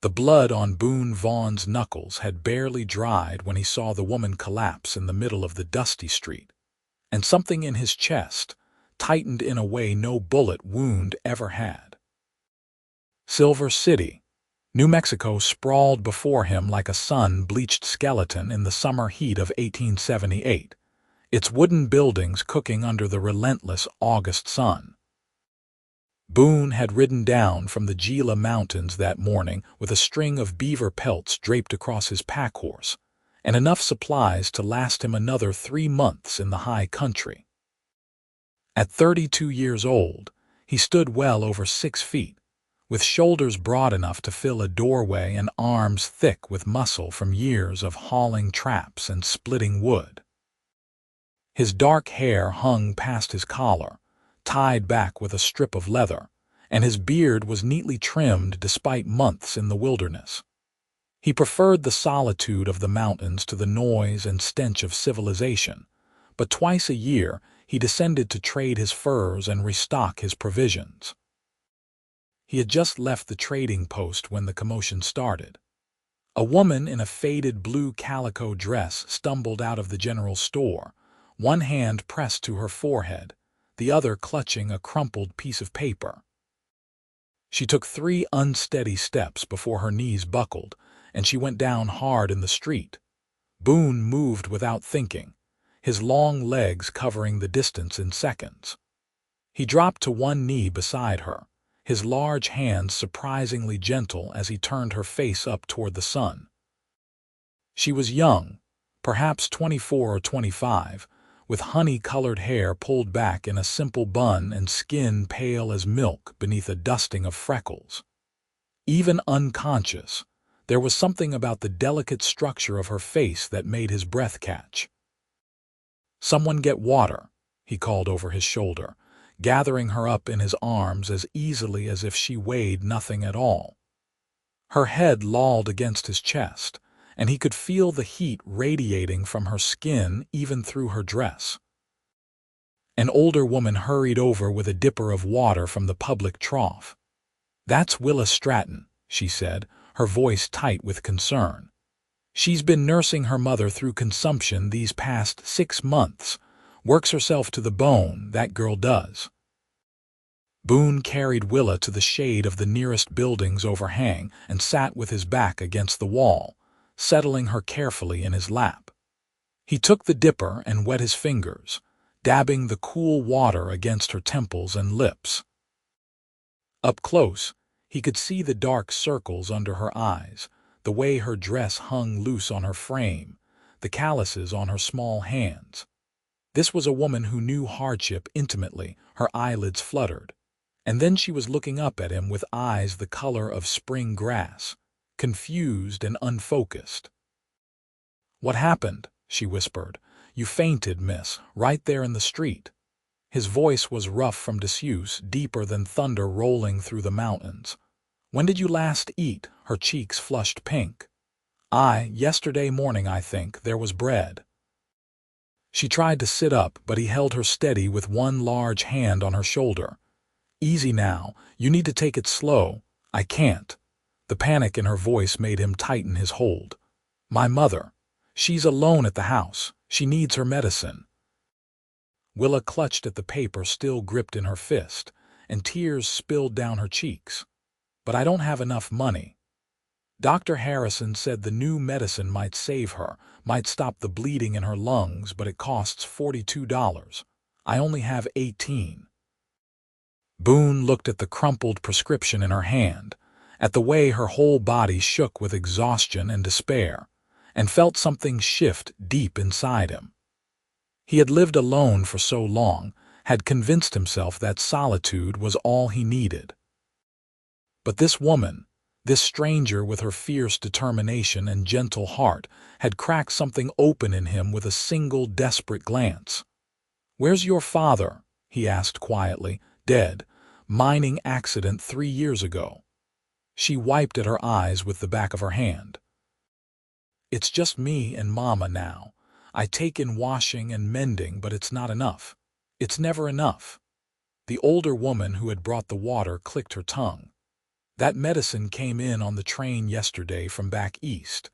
The blood on Boone Vaughn's knuckles had barely dried when he saw the woman collapse in the middle of the dusty street, and something in his chest tightened in a way no bullet wound ever had. Silver City, New Mexico sprawled before him like a sun-bleached skeleton in the summer heat of 1878, its wooden buildings cooking under the relentless August sun. Boone had ridden down from the Gila Mountains that morning with a string of beaver pelts draped across his pack-horse, and enough supplies to last him another 3 months in the high country. At 32 years old, he stood well over 6 feet, with shoulders broad enough to fill a doorway and arms thick with muscle from years of hauling traps and splitting wood. His dark hair hung past his collar, tied back with a strip of leather, and his beard was neatly trimmed despite months in the wilderness. He preferred the solitude of the mountains to the noise and stench of civilization, but twice a year he descended to trade his furs and restock his provisions. He had just left the trading post when the commotion started. A woman in a faded blue calico dress stumbled out of the general store, one hand pressed to her forehead, the other clutching a crumpled piece of paper. She took 3 unsteady steps before her knees buckled, and she went down hard in the street. Boone moved without thinking, his long legs covering the distance in seconds. He dropped to one knee beside her, his large hands surprisingly gentle as he turned her face up toward the sun. She was young, perhaps 24 or 25, with honey-colored hair pulled back in a simple bun and skin pale as milk beneath a dusting of freckles. Even unconscious, there was something about the delicate structure of her face that made his breath catch. "Someone get water," he called over his shoulder, gathering her up in his arms as easily as if she weighed nothing at all. Her head lolled against his chest, and he could feel the heat radiating from her skin even through her dress. An older woman hurried over with a dipper of water from the public trough. "That's Willa Stratton," she said, her voice tight with concern. "She's been nursing her mother through consumption these past 6 months. Works herself to the bone, that girl does." Boone carried Willa to the shade of the nearest building's overhang and sat with his back against the wall, settling her carefully in his lap. He took the dipper and wet his fingers, dabbing the cool water against her temples and lips. Up close, he could see the dark circles under her eyes, the way her dress hung loose on her frame, the calluses on her small hands. This was a woman who knew hardship intimately. Her eyelids fluttered, and then she was looking up at him with eyes the color of spring grass, confused and unfocused. "What happened?" she whispered. "You fainted, miss, right there in the street." His voice was rough from disuse, deeper than thunder rolling through the mountains. "When did you last eat?" Her cheeks flushed pink. Yesterday morning, I think. There was bread." She tried to sit up, but he held her steady with one large hand on her shoulder. "Easy now. You need to take it slow." "I can't." The panic in her voice made him tighten his hold. "My mother. She's alone at the house. She needs her medicine." Willa clutched at the paper still gripped in her fist, and tears spilled down her cheeks. "But I don't have enough money. Dr. Harrison said the new medicine might save her, might stop the bleeding in her lungs, but it costs $42. I only have 18. Boone looked at the crumpled prescription in her hand, at the way her whole body shook with exhaustion and despair, and felt something shift deep inside him. He had lived alone for so long, had convinced himself that solitude was all he needed. But this woman, this stranger with her fierce determination and gentle heart, had cracked something open in him with a single desperate glance. "Where's your father?" he asked quietly. "Dead. Mining accident 3 years ago." She wiped at her eyes with the back of her hand. "It's just me and Mama now. I take in washing and mending, but it's not enough. It's never enough." The older woman who had brought the water clicked her tongue. That medicine came in on the train yesterday from back east.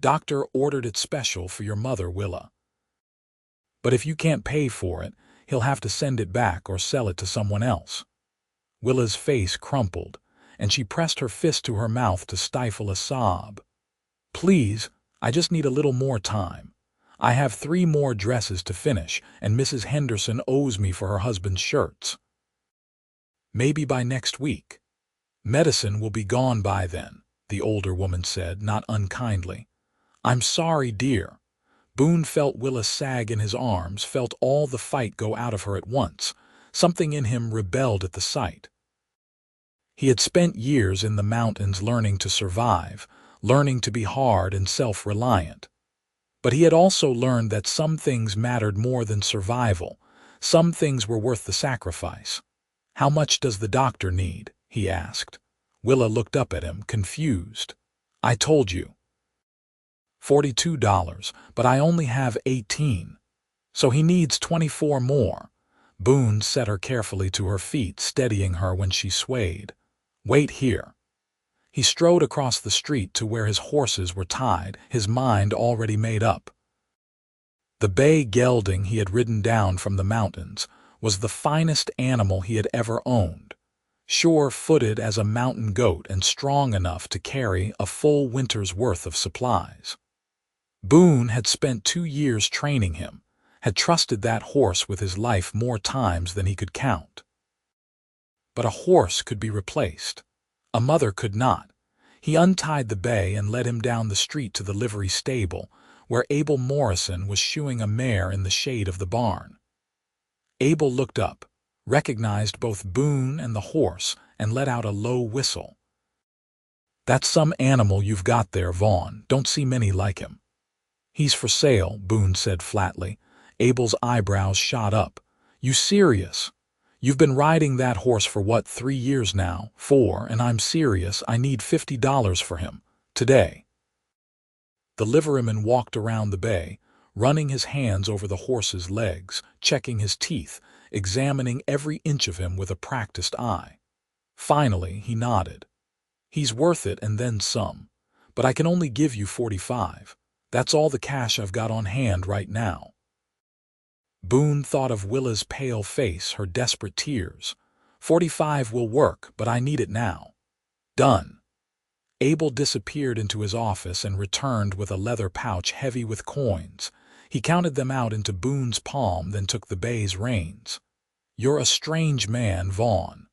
Doctor ordered it special for your mother, Willa. But if you can't pay for it, he'll have to send it back or sell it to someone else." Willa's face crumpled, and she pressed her fist to her mouth to stifle a sob. "Please, I just need a little more time. I have 3 more dresses to finish, and Mrs. Henderson owes me for her husband's shirts. Maybe by next week." "Medicine will be gone by then," the older woman said, not unkindly. "I'm sorry, dear." Boone felt Willa sag in his arms, felt all the fight go out of her at once. Something in him rebelled at the sight. He had spent years in the mountains learning to survive, learning to be hard and self-reliant. But he had also learned that some things mattered more than survival. Some things were worth the sacrifice. "How much does the doctor need?" he asked. Willa looked up at him, confused. "I told you. $42, but I only have 18. So he needs 24 more. Boone set her carefully to her feet, steadying her when she swayed. "Wait here." He strode across the street to where his horses were tied, his mind already made up. The bay gelding he had ridden down from the mountains was the finest animal he had ever owned, sure-footed as a mountain goat and strong enough to carry a full winter's worth of supplies. Boone had spent 2 years training him, had trusted that horse with his life more times than he could count. But a horse could be replaced. A mother could not. He untied the bay and led him down the street to the livery stable, where Abel Morrison was shoeing a mare in the shade of the barn. Abel looked up, recognized both Boone and the horse, and let out a low whistle. "That's some animal you've got there, Vaughn. Don't see many like him." "He's for sale," Boone said flatly. Abel's eyebrows shot up. "You serious? You've been riding that horse for what, 3 years now? 4, and I'm serious. I need $50 for him. Today." The liveryman walked around the bay, running his hands over the horse's legs, checking his teeth, examining every inch of him with a practiced eye. Finally, he nodded. "He's worth it and then some. But I can only give you 45. That's all the cash I've got on hand right now." Boone thought of Willa's pale face, her desperate tears. 45 will work, but I need it now." "Done." Abel disappeared into his office and returned with a leather pouch heavy with coins. He counted them out into Boone's palm, then took the bay's reins. "You're a strange man, Vaughn.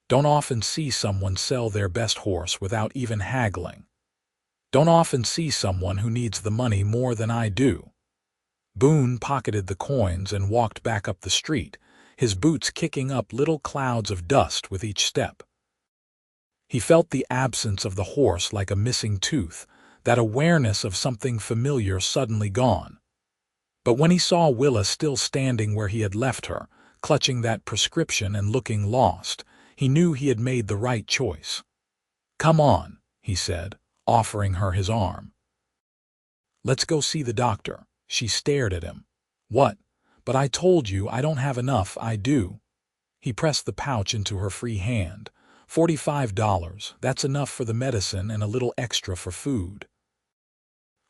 Don't often see someone sell their best horse without even haggling. Don't often see someone who needs the money more than I do." Boone pocketed the coins and walked back up the street, his boots kicking up little clouds of dust with each step. He felt the absence of the horse like a missing tooth, that awareness of something familiar suddenly gone. But when he saw Willa still standing where he had left her, clutching that prescription and looking lost, he knew he had made the right choice. "Come on," he said, offering her his arm. "Let's go see the doctor." She stared at him. "What? But I told you I don't have enough. I do." He pressed the pouch into her free hand. $45, that's enough for the medicine and a little extra for food."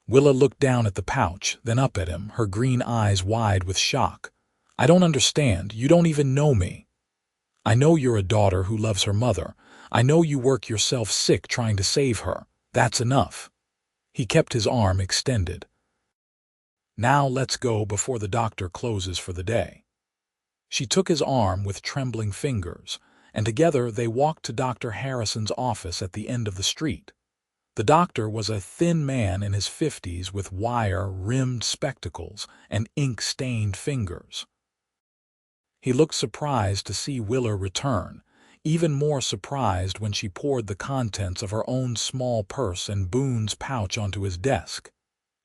Willa looked down at the pouch, then up at him, her green eyes wide with shock. "I don't understand. You don't even know me. I know you're a daughter who loves her mother. I know you work yourself sick trying to save her. That's enough." He kept his arm extended. "Now let's go before the doctor closes for the day." She took his arm with trembling fingers, and together they walked to Dr. Harrison's office at the end of the street. The doctor was a thin man in his 50s with wire-rimmed spectacles and ink-stained fingers. He looked surprised to see Willa return, even more surprised when she poured the contents of her own small purse and Boone's pouch onto his desk.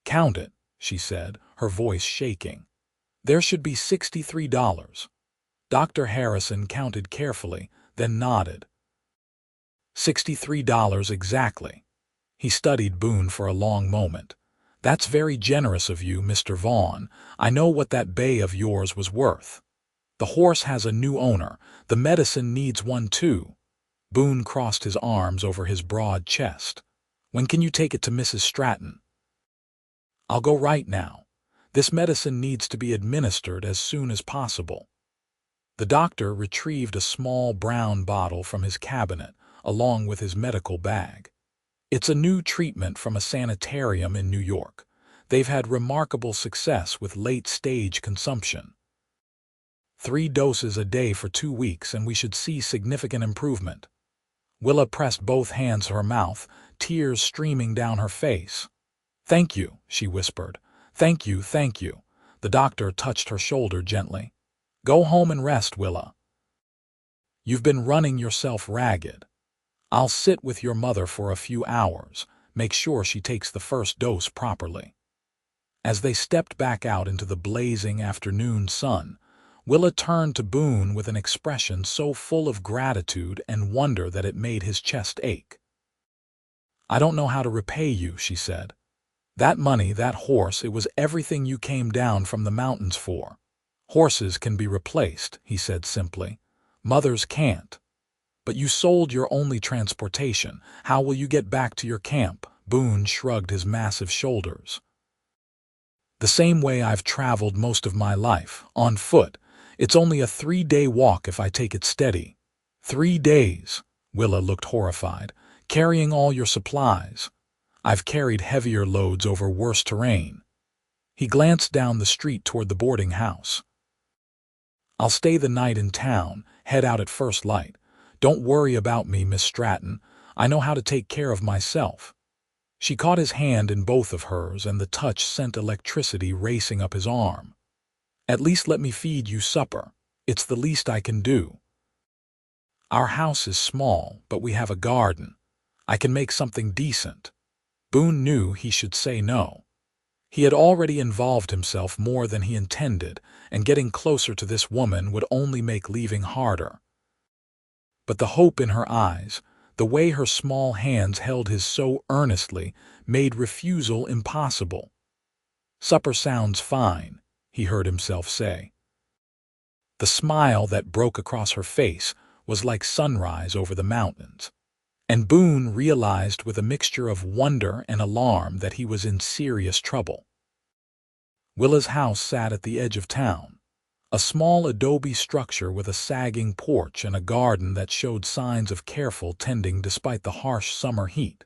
"Count it," she said, her voice shaking. "There should be $63. Dr. Harrison counted carefully, then nodded. $63 exactly." He studied Boone for a long moment. "That's very generous of you, Mr. Vaughn. I know what that bay of yours was worth. The horse has a new owner. The medicine needs one too. Boone crossed his arms over his broad chest. "When can you take it to Mrs. Stratton?" "I'll go right now. This medicine needs to be administered as soon as possible." The doctor retrieved a small brown bottle from his cabinet, along with his medical bag. "It's a new treatment from a sanitarium in New York. They've had remarkable success with late-stage consumption. 3 doses a day for 2 weeks, and we should see significant improvement." Willa pressed both hands to her mouth, tears streaming down her face. "Thank you," she whispered. "Thank you, thank you." The doctor touched her shoulder gently. "Go home and rest, Willa. You've been running yourself ragged. I'll sit with your mother for a few hours, make sure she takes the first dose properly." As they stepped back out into the blazing afternoon sun, Willa turned to Boone with an expression so full of gratitude and wonder that it made his chest ache. "I don't know how to repay you," she said. "That money, that horse, it was everything you came down from the mountains for." "Horses can be replaced," he said simply. "Mothers can't." "But you sold your only transportation. How will you get back to your camp?" Boone shrugged his massive shoulders. "The same way I've traveled most of my life, on foot. It's only a 3-day walk if I take it steady." 3 days? Willa looked horrified. "Carrying all your supplies?" "I've carried heavier loads over worse terrain." He glanced down the street toward the boarding house. "I'll stay the night in town, head out at first light. Don't worry about me, Miss Stratton. I know how to take care of myself." She caught his hand in both of hers, and the touch sent electricity racing up his arm. "At least let me feed you supper. It's the least I can do. Our house is small, but we have a garden. I can make something decent." Boone knew he should say no. He had already involved himself more than he intended, and getting closer to this woman would only make leaving harder. But the hope in her eyes, the way her small hands held his so earnestly, made refusal impossible. "Supper sounds fine," he heard himself say. The smile that broke across her face was like sunrise over the mountains, and Boone realized with a mixture of wonder and alarm that he was in serious trouble. Willa's house sat at the edge of town, a small adobe structure with a sagging porch and a garden that showed signs of careful tending despite the harsh summer heat.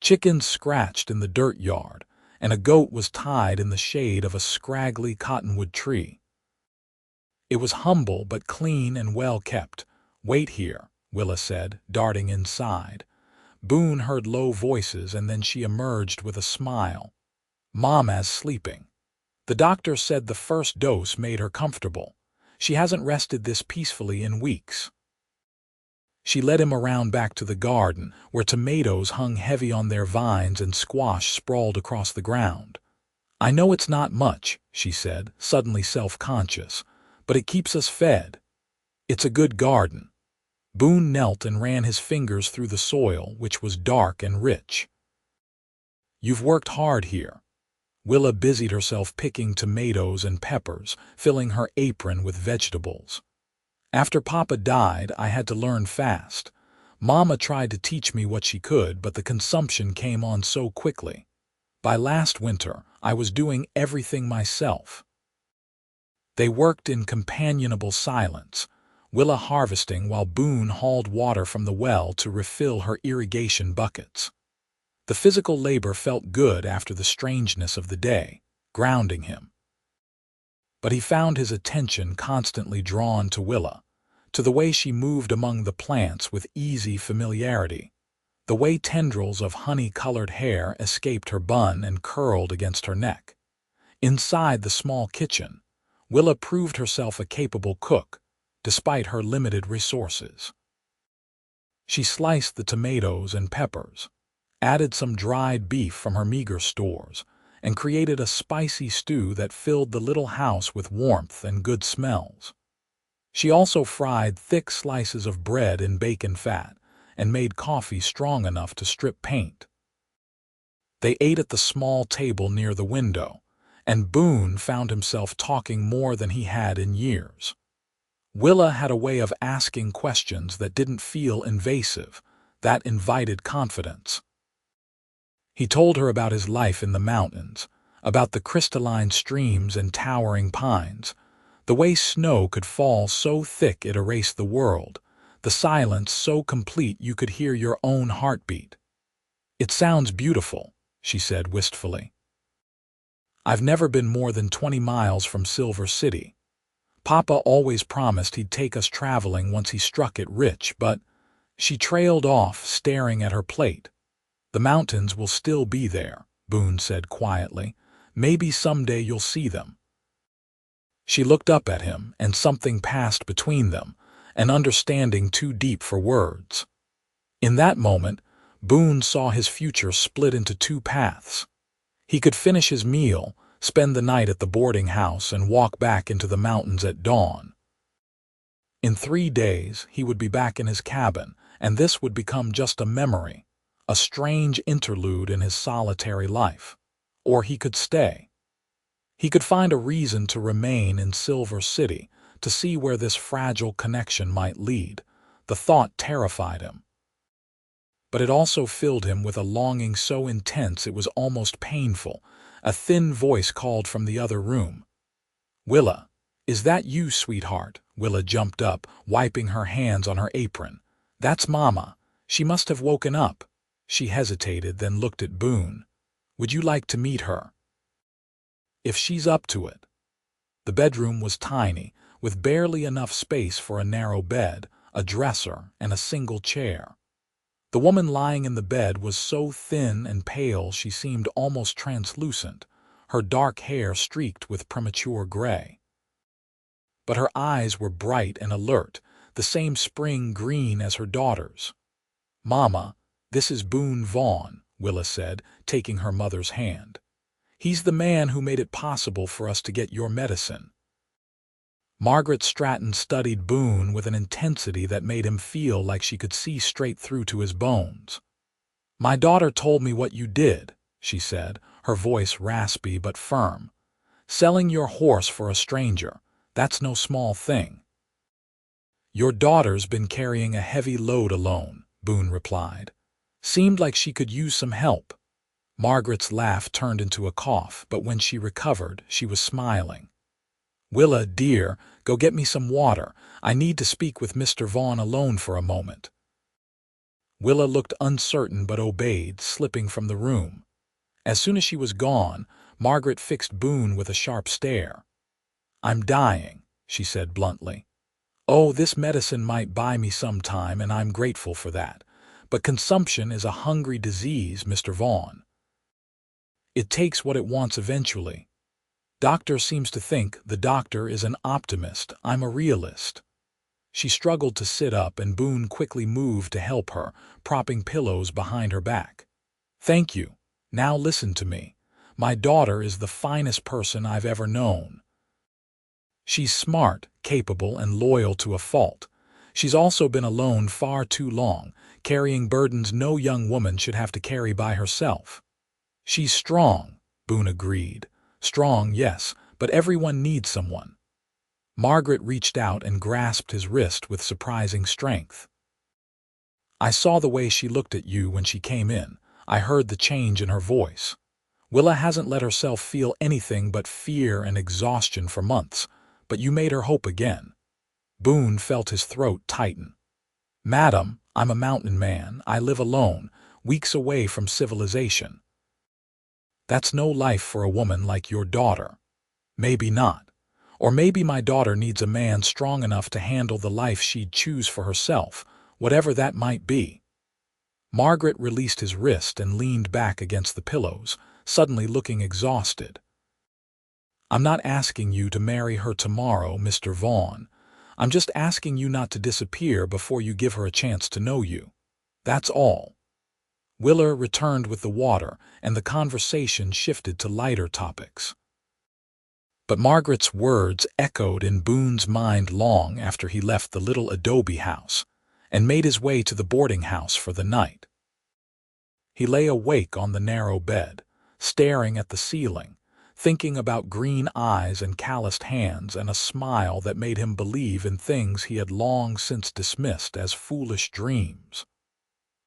Chickens scratched in the dirt yard, and a goat was tied in the shade of a scraggly cottonwood tree. It was humble but clean and well kept. "Wait here," Willa said, darting inside. Boone heard low voices, and then she emerged with a smile. "Mama's sleeping. The doctor said the first dose made her comfortable. She hasn't rested this peacefully in weeks." She led him around back to the garden, where tomatoes hung heavy on their vines and squash sprawled across the ground. "I know it's not much," she said, suddenly self-conscious, "but it keeps us fed. It's a good garden." Boone knelt and ran his fingers through the soil, which was dark and rich. "You've worked hard here." Willa busied herself picking tomatoes and peppers, filling her apron with vegetables. "After Papa died, I had to learn fast. Mama tried to teach me what she could, but the consumption came on so quickly. By last winter, I was doing everything myself." They worked in companionable silence, Willa harvesting while Boone hauled water from the well to refill her irrigation buckets. The physical labor felt good after the strangeness of the day, grounding him. But he found his attention constantly drawn to Willa, to the way she moved among the plants with easy familiarity, the way tendrils of honey-colored hair escaped her bun and curled against her neck. Inside the small kitchen, Willa proved herself a capable cook, despite her limited resources. She sliced the tomatoes and peppers, added some dried beef from her meager stores, and created a spicy stew that filled the little house with warmth and good smells. She also fried thick slices of bread in bacon fat and made coffee strong enough to strip paint. They ate at the small table near the window, and Boone found himself talking more than he had in years. Willa had a way of asking questions that didn't feel invasive, that invited confidence. He told her about his life in the mountains, about the crystalline streams and towering pines, the way snow could fall so thick it erased the world, the silence so complete you could hear your own heartbeat. "It sounds beautiful," she said wistfully. "I've never been more than 20 miles from Silver City. Papa always promised he'd take us traveling once he struck it rich, but—" She trailed off, staring at her plate. "The mountains will still be there," Boone said quietly. "Maybe someday you'll see them." She looked up at him, and something passed between them, an understanding too deep for words. In that moment, Boone saw his future split into two paths. He could finish his meal, spend the night at the boarding house, and walk back into the mountains at dawn. In 3 days, he would be back in his cabin, and this would become just a memory, a strange interlude in his solitary life. Or he could stay. He could find a reason to remain in Silver City, to see where this fragile connection might lead. The thought terrified him. But it also filled him with a longing so intense it was almost painful. A thin voice called from the other room. "Willa, is that you, sweetheart?" Willa jumped up, wiping her hands on her apron. "That's Mama. She must have woken up." She hesitated, then looked at Boone. "Would you like to meet her?" "If she's up to it." The bedroom was tiny, with barely enough space for a narrow bed, a dresser, and a single chair. The woman lying in the bed was so thin and pale she seemed almost translucent, her dark hair streaked with premature gray. But her eyes were bright and alert, the same spring green as her daughter's. "Mama, this is Boone Vaughn," Willa said, taking her mother's hand. "He's the man who made it possible for us to get your medicine." Margaret Stratton studied Boone with an intensity that made him feel like she could see straight through to his bones. "My daughter told me what you did," she said, her voice raspy but firm. "Selling your horse for a stranger, that's no small thing." "Your daughter's been carrying a heavy load alone," Boone replied. "Seemed like she could use some help." Margaret's laugh turned into a cough, but when she recovered, she was smiling. "Willa, dear, go get me some water. I need to speak with Mr. Vaughn alone for a moment." Willa looked uncertain but obeyed, slipping from the room. As soon as she was gone, Margaret fixed Boone with a sharp stare. "I'm dying," she said bluntly. "Oh, this medicine might buy me some time, and I'm grateful for that. But consumption is a hungry disease, Mr. Vaughn. It takes what it wants eventually. Doctor seems to think the doctor is an optimist. I'm a realist." She struggled to sit up, and Boone quickly moved to help her, propping pillows behind her back. "Thank you. Now listen to me. My daughter is the finest person I've ever known. She's smart, capable, and loyal to a fault. She's also been alone far too long, carrying burdens no young woman should have to carry by herself." "She's strong," Boone agreed. "Strong, yes, but everyone needs someone." Margaret reached out and grasped his wrist with surprising strength. "I saw the way she looked at you when she came in. I heard the change in her voice. Willa hasn't let herself feel anything but fear and exhaustion for months, but you made her hope again." Boone felt his throat tighten. "Madam, I'm a mountain man. I live alone, weeks away from civilization. That's no life for a woman like your daughter. Maybe not. Or maybe my daughter needs a man strong enough to handle the life she'd choose for herself, whatever that might be." Margaret released his wrist and leaned back against the pillows, suddenly looking exhausted. "I'm not asking you to marry her tomorrow, Mr. Vaughn. I'm just asking you not to disappear before you give her a chance to know you. That's all." Willa returned with the water, and the conversation shifted to lighter topics. But Margaret's words echoed in Boone's mind long after he left the little adobe house and made his way to the boarding house for the night. He lay awake on the narrow bed, staring at the ceiling, thinking about green eyes and calloused hands and a smile that made him believe in things he had long since dismissed as foolish dreams.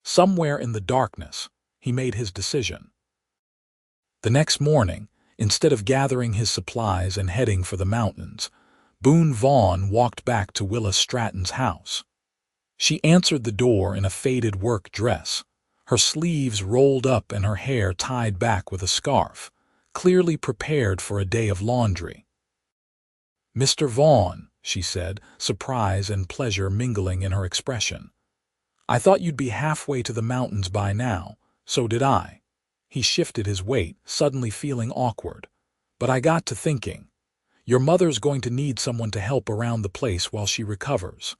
Somewhere in the darkness, he made his decision. The next morning, instead of gathering his supplies and heading for the mountains, Boone Vaughn walked back to Willa Stratton's house. She answered the door in a faded work dress, her sleeves rolled up and her hair tied back with a scarf, clearly prepared for a day of laundry. "Mr. Vaughn," she said, surprise and pleasure mingling in her expression. "I thought you'd be halfway to the mountains by now, so did I." He shifted his weight, suddenly feeling awkward. "But I got to thinking, your mother's going to need someone to help around the place while she recovers.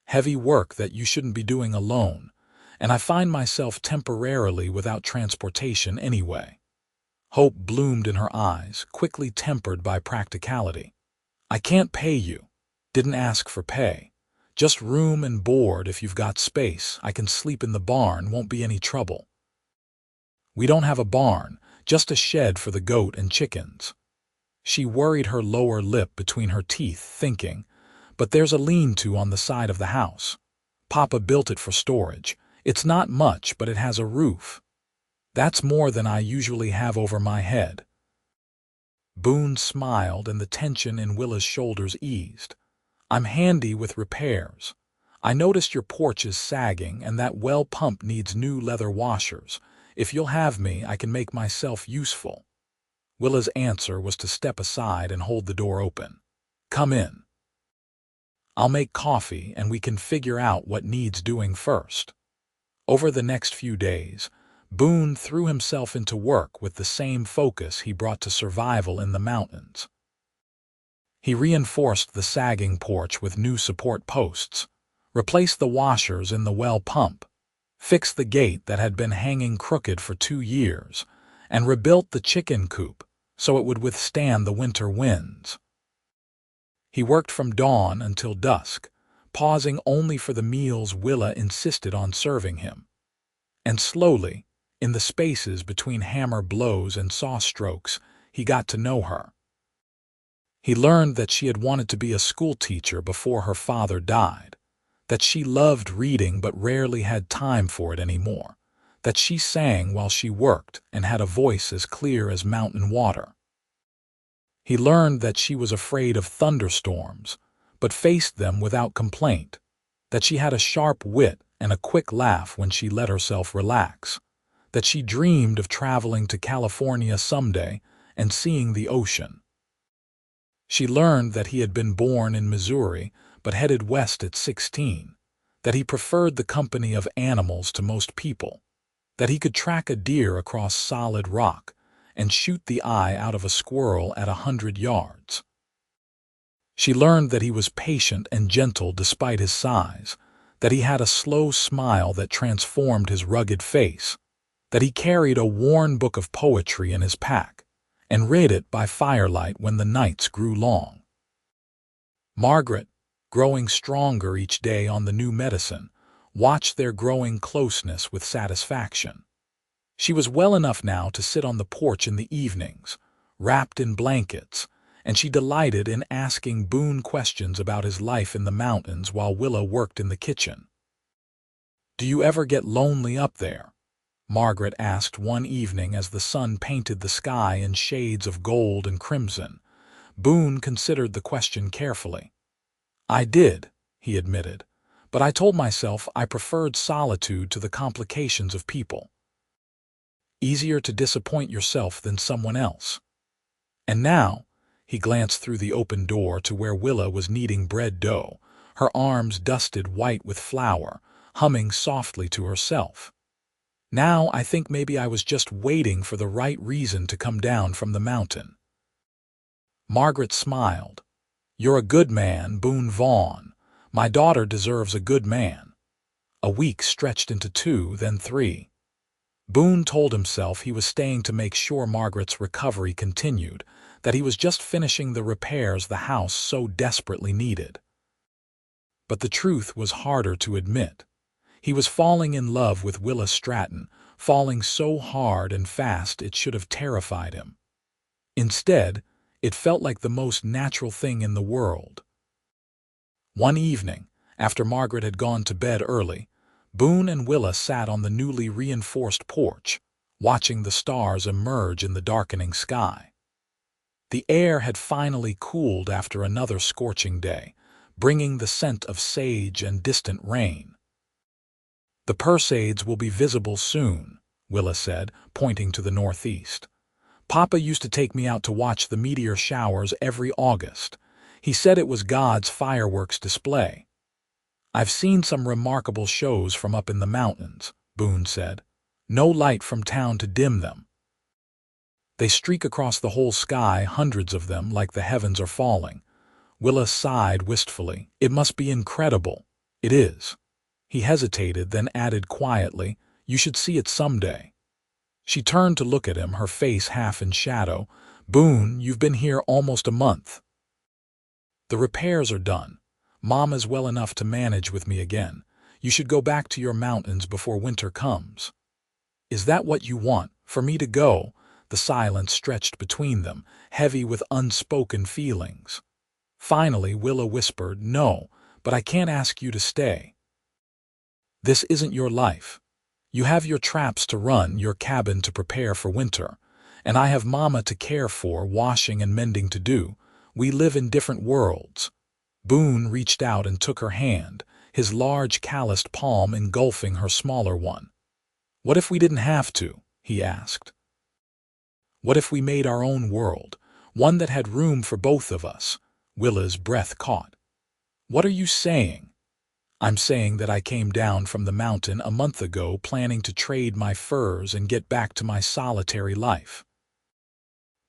Heavy work that you shouldn't be doing alone, and I find myself temporarily without transportation anyway." Hope bloomed in her eyes, quickly tempered by practicality. "I can't pay you. Didn't ask for pay. Just room and board if you've got space. I can sleep in the barn, won't be any trouble." "We don't have a barn, just a shed for the goat and chickens." She worried her lower lip between her teeth, thinking, "But there's a lean-to on the side of the house. Papa built it for storage. It's not much, but it has a roof. That's more than I usually have over my head." Boone smiled and the tension in Willa's shoulders eased. "I'm handy with repairs. I noticed your porch is sagging and that well pump needs new leather washers. If you'll have me, I can make myself useful." Willa's answer was to step aside and hold the door open. "Come in. I'll make coffee and we can figure out what needs doing first." Over the next few days, Boone threw himself into work with the same focus he brought to survival in the mountains. He reinforced the sagging porch with new support posts, replaced the washers in the well pump, fixed the gate that had been hanging crooked for 2 years, and rebuilt the chicken coop so it would withstand the winter winds. He worked from dawn until dusk, pausing only for the meals Willa insisted on serving him. And slowly, in the spaces between hammer blows and saw strokes, he got to know her. He learned that she had wanted to be a schoolteacher before her father died, that she loved reading but rarely had time for it anymore, that she sang while she worked and had a voice as clear as mountain water. He learned that she was afraid of thunderstorms, but faced them without complaint, that she had a sharp wit and a quick laugh when she let herself relax, that she dreamed of traveling to California someday and seeing the ocean. She learned that he had been born in Missouri but headed west at 16, that he preferred the company of animals to most people, that he could track a deer across solid rock and shoot the eye out of a squirrel at 100 yards. She learned that he was patient and gentle despite his size, that he had a slow smile that transformed his rugged face, that he carried a worn book of poetry in his pack and read it by firelight when the nights grew long. Margaret, growing stronger each day on the new medicine, watched their growing closeness with satisfaction. She was well enough now to sit on the porch in the evenings, wrapped in blankets, and she delighted in asking Boone questions about his life in the mountains while Willa worked in the kitchen. "Do you ever get lonely up there?" Margaret asked one evening as the sun painted the sky in shades of gold and crimson. Boone considered the question carefully. "I did," he admitted, "but I told myself I preferred solitude to the complications of people. Easier to disappoint yourself than someone else." And now, he glanced through the open door to where Willa was kneading bread dough, her arms dusted white with flour, humming softly to herself. "Now I think maybe I was just waiting for the right reason to come down from the mountain." Margaret smiled. "You're a good man, Boone Vaughn. My daughter deserves a good man." A week stretched into 2, then 3. Boone told himself he was staying to make sure Margaret's recovery continued, that he was just finishing the repairs the house so desperately needed. But the truth was harder to admit. He was falling in love with Willa Stratton, falling so hard and fast it should have terrified him. Instead, it felt like the most natural thing in the world. One evening, after Margaret had gone to bed early, Boone and Willa sat on the newly reinforced porch, watching the stars emerge in the darkening sky. The air had finally cooled after another scorching day, bringing the scent of sage and distant rain. "The Perseids will be visible soon," Willa said, pointing to the northeast. "Papa used to take me out to watch the meteor showers every August. He said it was God's fireworks display." "I've seen some remarkable shows from up in the mountains," Boone said. "No light from town to dim them. They streak across the whole sky, hundreds of them, like the heavens are falling." Willa sighed wistfully. "It must be incredible." "It is." He hesitated, then added quietly, "You should see it someday." She turned to look at him, her face half in shadow. "Boone, you've been here almost a month." "The repairs are done. Mama's well enough to manage with me again. You should go back to your mountains before winter comes." "Is that what you want, for me to go?" The silence stretched between them, heavy with unspoken feelings. Finally, Willa whispered, "No, but I can't ask you to stay. This isn't your life. You have your traps to run, your cabin to prepare for winter, and I have Mama to care for, washing and mending to do. We live in different worlds." Boone reached out and took her hand, his large calloused palm engulfing her smaller one. "What if we didn't have to?" he asked. "What if we made our own world, one that had room for both of us?" Willa's breath caught. "What are you saying?" "I'm saying that I came down from the mountain a month ago planning to trade my furs and get back to my solitary life.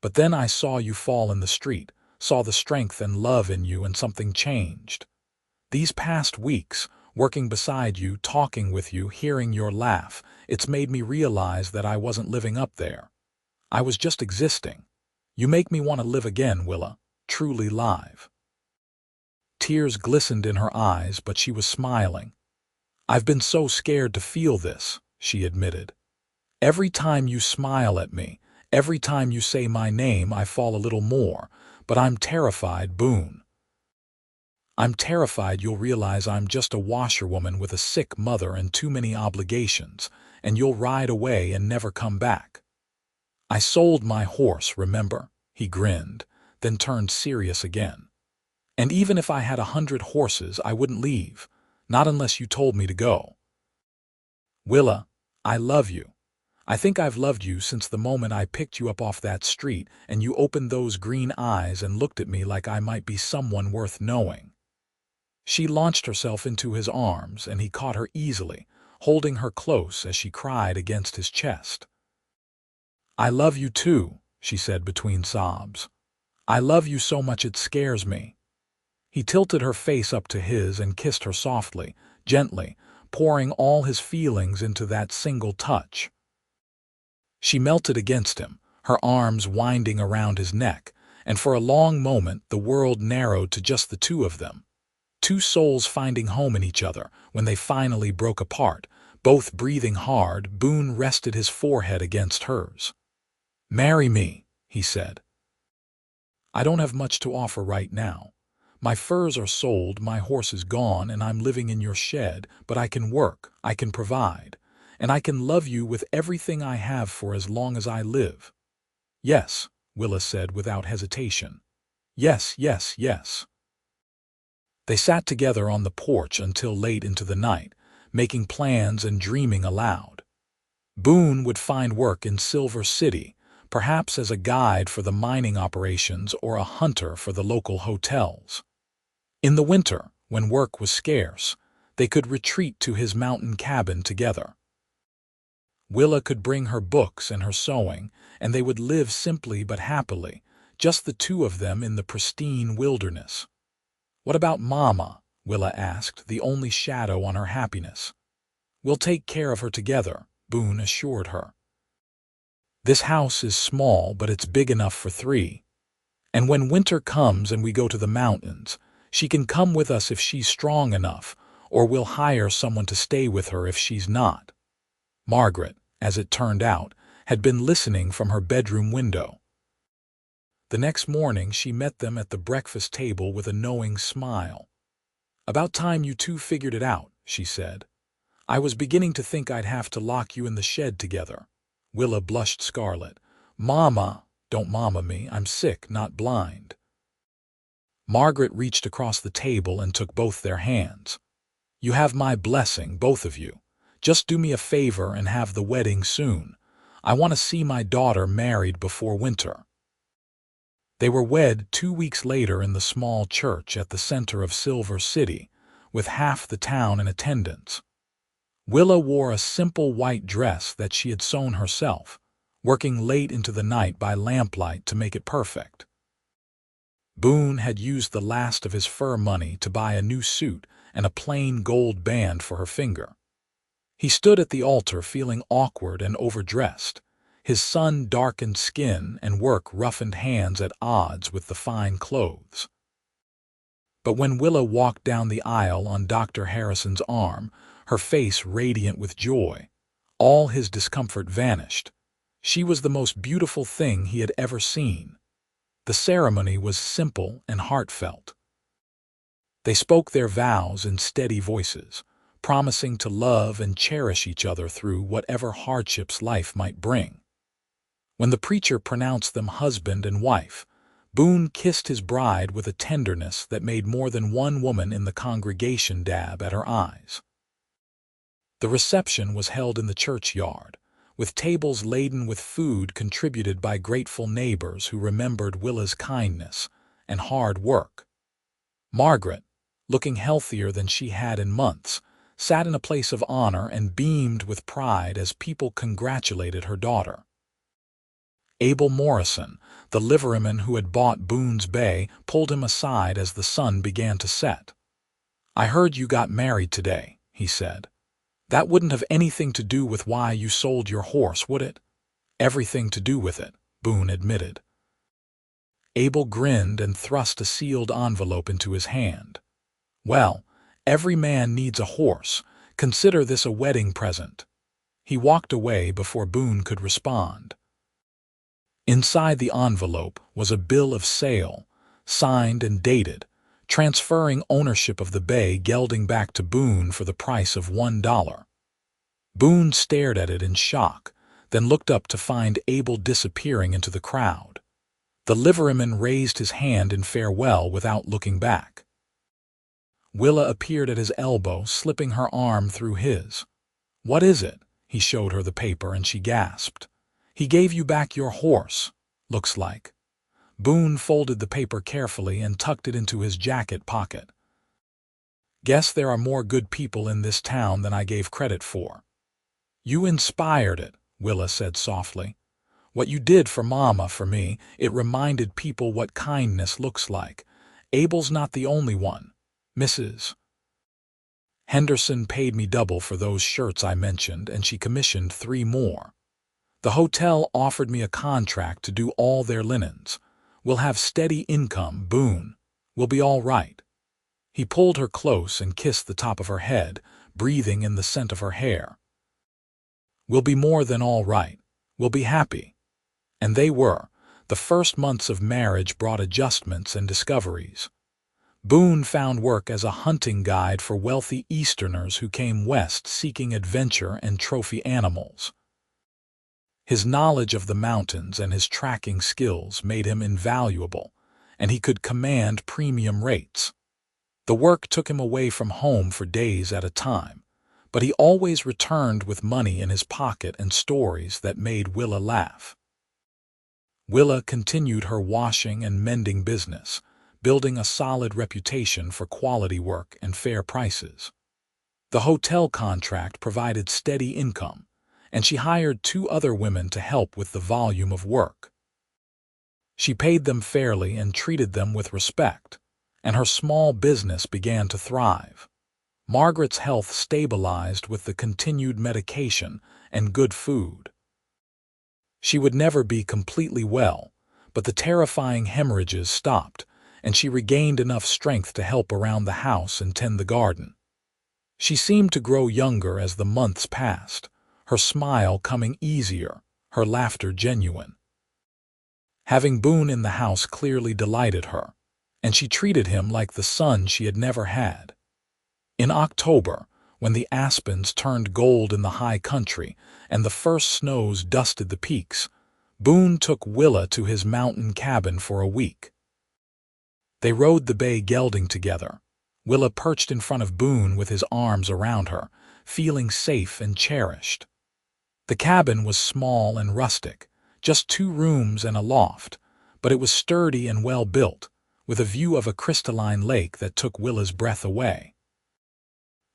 But then I saw you fall in the street, saw the strength and love in you, and something changed. These past weeks, working beside you, talking with you, hearing your laugh, it's made me realize that I wasn't living up there. I was just existing. You make me want to live again, Willa, truly live." Tears glistened in her eyes, but she was smiling. "I've been so scared to feel this," she admitted. "Every time you smile at me, every time you say my name, I fall a little more, but I'm terrified, Boone. I'm terrified you'll realize I'm just a washerwoman with a sick mother and too many obligations, and you'll ride away and never come back. I sold my horse, remember?" He grinned, then turned serious again. "And even if I had 100 horses, I wouldn't leave, not unless you told me to go. Willa, I love you. I think I've loved you since the moment I picked you up off that street and you opened those green eyes and looked at me like I might be someone worth knowing." She launched herself into his arms, and he caught her easily, holding her close as she cried against his chest. "I love you too," she said between sobs. "I love you so much it scares me." He tilted her face up to his and kissed her softly, gently, pouring all his feelings into that single touch. She melted against him, her arms winding around his neck, and for a long moment the world narrowed to just the two of them. Two souls finding home in each other. When they finally broke apart, both breathing hard, Boone rested his forehead against hers. "Marry me," he said. "I don't have much to offer right now. My furs are sold, my horse is gone, and I'm living in your shed, but I can work, I can provide, and I can love you with everything I have for as long as I live." "Yes," Willa said without hesitation. "Yes, yes, yes." They sat together on the porch until late into the night, making plans and dreaming aloud. Boone would find work in Silver City, perhaps as a guide for the mining operations or a hunter for the local hotels. In the winter, when work was scarce, they could retreat to his mountain cabin together. Willa could bring her books and her sewing, and they would live simply but happily, just the two of them in the pristine wilderness. "What about Mama?" Willa asked, the only shadow on her happiness. "We'll take care of her together," Boone assured her. "This house is small, but it's big enough for 3. And when winter comes and we go to the mountains, she can come with us if she's strong enough, or we'll hire someone to stay with her if she's not." Margaret, as it turned out, had been listening from her bedroom window. The next morning she met them at the breakfast table with a knowing smile. "About time you two figured it out," she said. "I was beginning to think I'd have to lock you in the shed together." Willa blushed scarlet. "Mama, don't mama me. I'm sick, not blind." Margaret reached across the table and took both their hands. "You have my blessing, both of you. Just do me a favor and have the wedding soon. I want to see my daughter married before winter." They were wed 2 weeks later in the small church at the center of Silver City, with half the town in attendance. Willa wore a simple white dress that she had sewn herself, working late into the night by lamplight to make it perfect. Boone had used the last of his fur money to buy a new suit and a plain gold band for her finger. He stood at the altar feeling awkward and overdressed, his sun-darkened skin and work-roughened hands at odds with the fine clothes. But when Willa walked down the aisle on Dr. Harrison's arm, her face radiant with joy, all his discomfort vanished. She was the most beautiful thing he had ever seen. The ceremony was simple and heartfelt. They spoke their vows in steady voices, promising to love and cherish each other through whatever hardships life might bring. When the preacher pronounced them husband and wife, Boone kissed his bride with a tenderness that made more than one woman in the congregation dab at her eyes. The reception was held in the churchyard, with tables laden with food contributed by grateful neighbors who remembered Willa's kindness and hard work. Margaret, looking healthier than she had in months, sat in a place of honor and beamed with pride as people congratulated her daughter. Abel Morrison, the liveryman who had bought Boone's bay, pulled him aside as the sun began to set. "I heard you got married today," he said. "That wouldn't have anything to do with why you sold your horse, would it?" "Everything to do with it," Boone admitted. Abel grinned and thrust a sealed envelope into his hand. "Well, every man needs a horse. Consider this a wedding present." He walked away before Boone could respond. Inside the envelope was a bill of sale, signed and dated, transferring ownership of the bay gelding back to Boone for the price of $1. Boone stared at it in shock, then looked up to find Abel disappearing into the crowd. The liveryman raised his hand in farewell without looking back. Willa appeared at his elbow, slipping her arm through his. "What is it?" He showed her the paper and she gasped. "He gave you back your horse, looks like." Boone folded the paper carefully and tucked it into his jacket pocket. "Guess there are more good people in this town than I gave credit for." "You inspired it," Willa said softly. "What you did for Mama, for me, it reminded people what kindness looks like. Abel's not the only one. Mrs. Henderson paid me double for those shirts I mentioned, and she commissioned 3 more. The hotel offered me a contract to do all their linens. We'll have steady income, Boone. We'll be all right." He pulled her close and kissed the top of her head, breathing in the scent of her hair. "We'll be more than all right. We'll be happy." And they were. The first months of marriage brought adjustments and discoveries. Boone found work as a hunting guide for wealthy Easterners who came west seeking adventure and trophy animals. His knowledge of the mountains and his tracking skills made him invaluable, and he could command premium rates. The work took him away from home for days at a time, but he always returned with money in his pocket and stories that made Willa laugh. Willa continued her washing and mending business, building a solid reputation for quality work and fair prices. The hotel contract provided steady income, and she hired 2 other women to help with the volume of work. She paid them fairly and treated them with respect, and her small business began to thrive. Margaret's health stabilized with the continued medication and good food. She would never be completely well, but the terrifying hemorrhages stopped, and she regained enough strength to help around the house and tend the garden. She seemed to grow younger as the months passed, her smile coming easier, her laughter genuine. Having Boone in the house clearly delighted her, and she treated him like the son she had never had. In October, when the aspens turned gold in the high country and the first snows dusted the peaks, Boone took Willa to his mountain cabin for a week. They rode the bay gelding together, Willa perched in front of Boone with his arms around her, feeling safe and cherished. The cabin was small and rustic, just 2 rooms and a loft, but it was sturdy and well built, with a view of a crystalline lake that took Willa's breath away.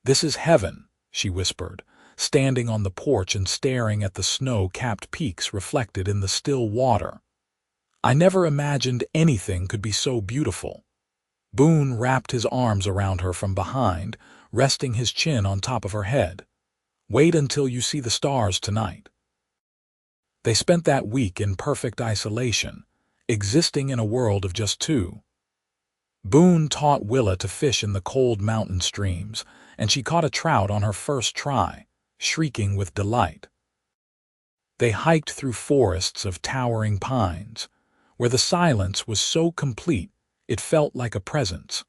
"This is heaven," she whispered, standing on the porch and staring at the snow-capped peaks reflected in the still water. "I never imagined anything could be so beautiful." Boone wrapped his arms around her from behind, resting his chin on top of her head. "Wait until you see the stars tonight." They spent that week in perfect isolation, existing in a world of just 2. Boone taught Willa to fish in the cold mountain streams, and she caught a trout on her first try, shrieking with delight. They hiked through forests of towering pines, where the silence was so complete it felt like a presence.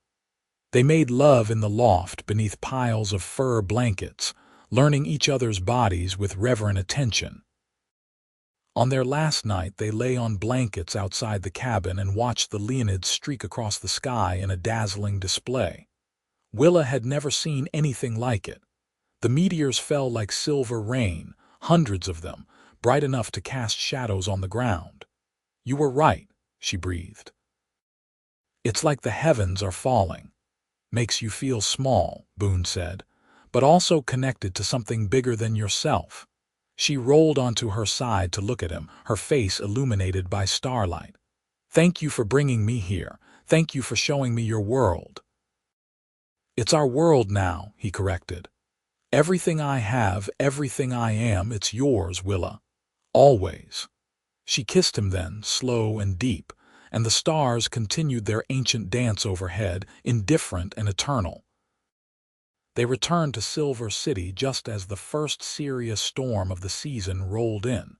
They made love in the loft beneath piles of fur blankets, learning each other's bodies with reverent attention. On their last night they lay on blankets outside the cabin and watched the Leonids streak across the sky in a dazzling display. Willa had never seen anything like it. The meteors fell like silver rain, hundreds of them, bright enough to cast shadows on the ground. "You were right," she breathed. "It's like the heavens are falling." "Makes you feel small," Boone said, "but also connected to something bigger than yourself." She rolled onto her side to look at him, her face illuminated by starlight. "Thank you for bringing me here. Thank you for showing me your world." "It's our world now," he corrected. "Everything I have, everything I am, it's yours, Willa. Always." She kissed him then, slow and deep, and the stars continued their ancient dance overhead, indifferent and eternal. They returned to Silver City just as the first serious storm of the season rolled in.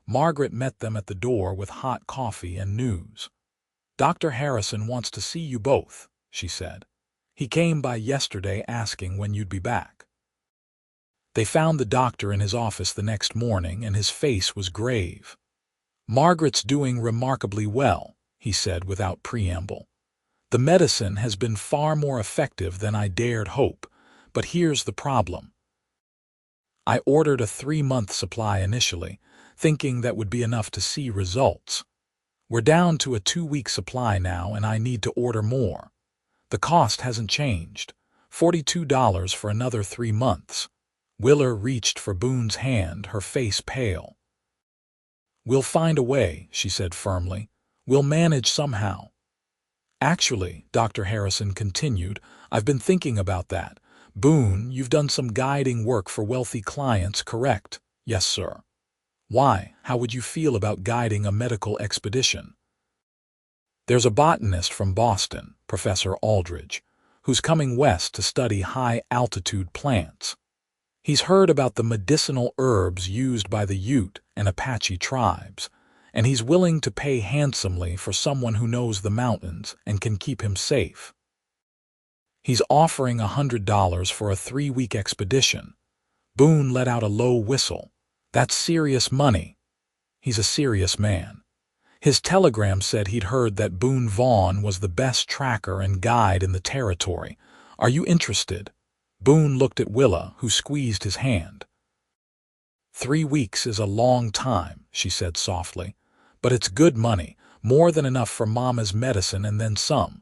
Margaret met them at the door with hot coffee and news. "Dr. Harrison wants to see you both," she said. "He came by yesterday asking when you'd be back." They found the doctor in his office the next morning, and his face was grave. "Margaret's doing remarkably well," he said without preamble. "The medicine has been far more effective than I dared hope, but here's the problem. I ordered a 3-month supply initially, thinking that would be enough to see results. We're down to a 2-week supply now, and I need to order more. The cost hasn't changed, $42 for another 3 months. Willa reached for Boone's hand, her face pale. "We'll find a way," she said firmly. "We'll manage somehow." "Actually," Dr. Harrison continued, "I've been thinking about that. Boone, you've done some guiding work for wealthy clients, correct?" "Yes, sir." "Why, how would you feel about guiding a medical expedition?" "There's a botanist from Boston, Professor Aldridge, who's coming west to study high-altitude plants. He's heard about the medicinal herbs used by the Ute and Apache tribes, and he's willing to pay handsomely for someone who knows the mountains and can keep him safe. He's offering $100 for a 3-week expedition." Boone let out a low whistle. "That's serious money." "He's a serious man. His telegram said he'd heard that Boone Vaughn was the best tracker and guide in the territory. Are you interested?" Boone looked at Willa, who squeezed his hand. 3 weeks is a long time," she said softly, "but it's good money, more than enough for Mama's medicine and then some."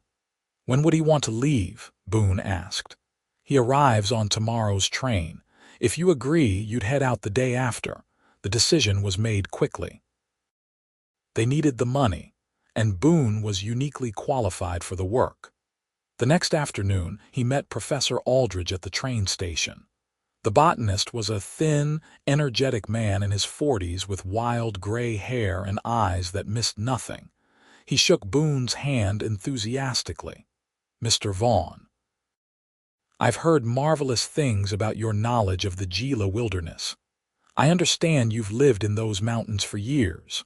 "When would he want to leave?" Boone asked. "He arrives on tomorrow's train. If you agree, you'd head out the day after." The decision was made quickly. They needed the money, and Boone was uniquely qualified for the work. The next afternoon, he met Professor Aldridge at the train station. The botanist was a thin, energetic man in his 40s with wild gray hair and eyes that missed nothing. He shook Boone's hand enthusiastically. "Mr. Vaughn, I've heard marvelous things about your knowledge of the Gila wilderness. I understand you've lived in those mountains for years.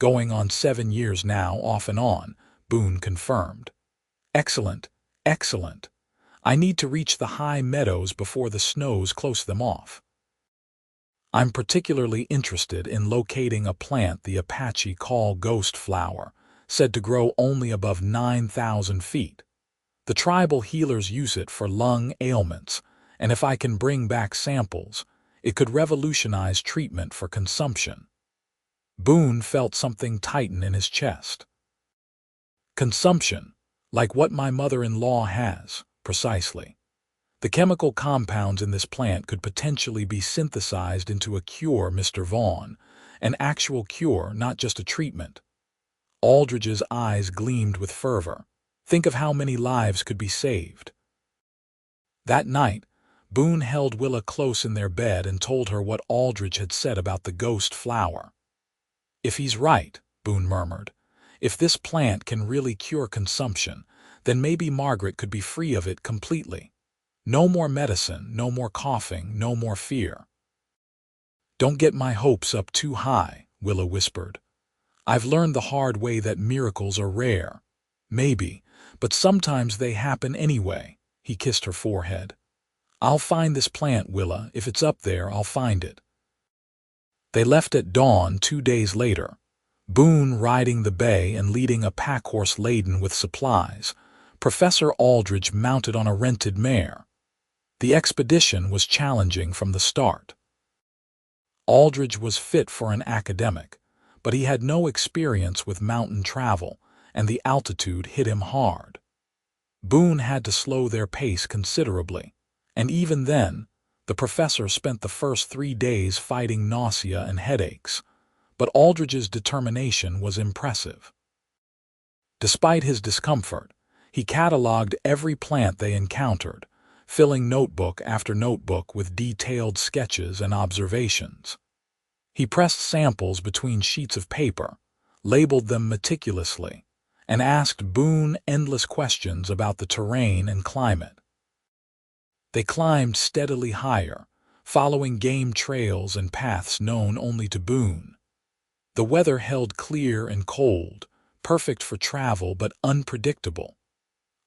Going on 7 years now, off and on, Boone confirmed. Excellent, excellent. I need to reach the high meadows before the snows close them off. I'm particularly interested in locating a plant the Apache call ghost flower, said to grow only above 9,000 feet. The tribal healers use it for lung ailments, and if I can bring back samples, it could revolutionize treatment for consumption. Boone felt something tighten in his chest. Consumption, like what my mother-in-law has, precisely. The chemical compounds in this plant could potentially be synthesized into a cure, Mr. Vaughn, an actual cure, not just a treatment. Aldridge's eyes gleamed with fervor. Think of how many lives could be saved. That night, Boone held Willa close in their bed and told her what Aldridge had said about the ghost flower. If he's right, Boone murmured, if this plant can really cure consumption, then maybe Margaret could be free of it completely. No more medicine, no more coughing, no more fear. Don't get my hopes up too high, Willa whispered. I've learned the hard way that miracles are rare. Maybe, but sometimes they happen anyway. He kissed her forehead. I'll find this plant, Willa. If it's up there, I'll find it. They left at dawn 2 days later, Boone riding the bay and leading a packhorse laden with supplies, Professor Aldridge mounted on a rented mare. The expedition was challenging from the start. Aldridge was fit for an academic, but he had no experience with mountain travel, and the altitude hit him hard. Boone had to slow their pace considerably, and even then, the professor spent the first 3 days fighting nausea and headaches, but Aldridge's determination was impressive. Despite his discomfort, he cataloged every plant they encountered, filling notebook after notebook with detailed sketches and observations. He pressed samples between sheets of paper, labeled them meticulously, and asked Boone endless questions about the terrain and climate. They climbed steadily higher, following game trails and paths known only to Boone. The weather held clear and cold, perfect for travel but unpredictable.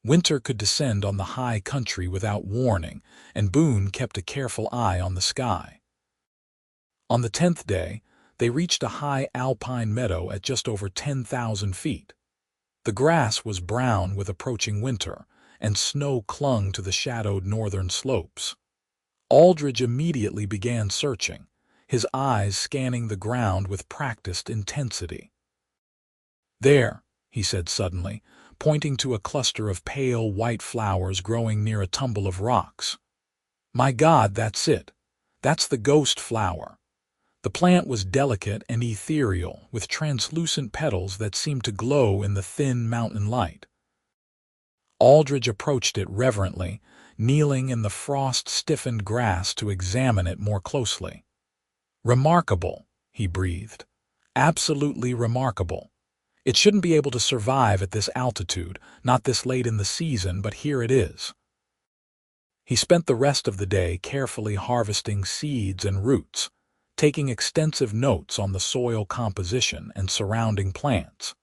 Winter could descend on the high country without warning, and Boone kept a careful eye on the sky. On the 10th day, they reached a high alpine meadow at just over 10,000 feet. The grass was brown with approaching winter, and snow clung to the shadowed northern slopes. Aldridge immediately began searching, his eyes scanning the ground with practiced intensity. There, he said suddenly, pointing to a cluster of pale white flowers growing near a tumble of rocks. My God, that's it. That's the ghost flower. The plant was delicate and ethereal, with translucent petals that seemed to glow in the thin mountain light. Aldridge approached it reverently, kneeling in the frost-stiffened grass to examine it more closely. Remarkable, he breathed. Absolutely remarkable. It shouldn't be able to survive at this altitude, not this late in the season, but here it is. He spent the rest of the day carefully harvesting seeds and roots, taking extensive notes on the soil composition and surrounding plants.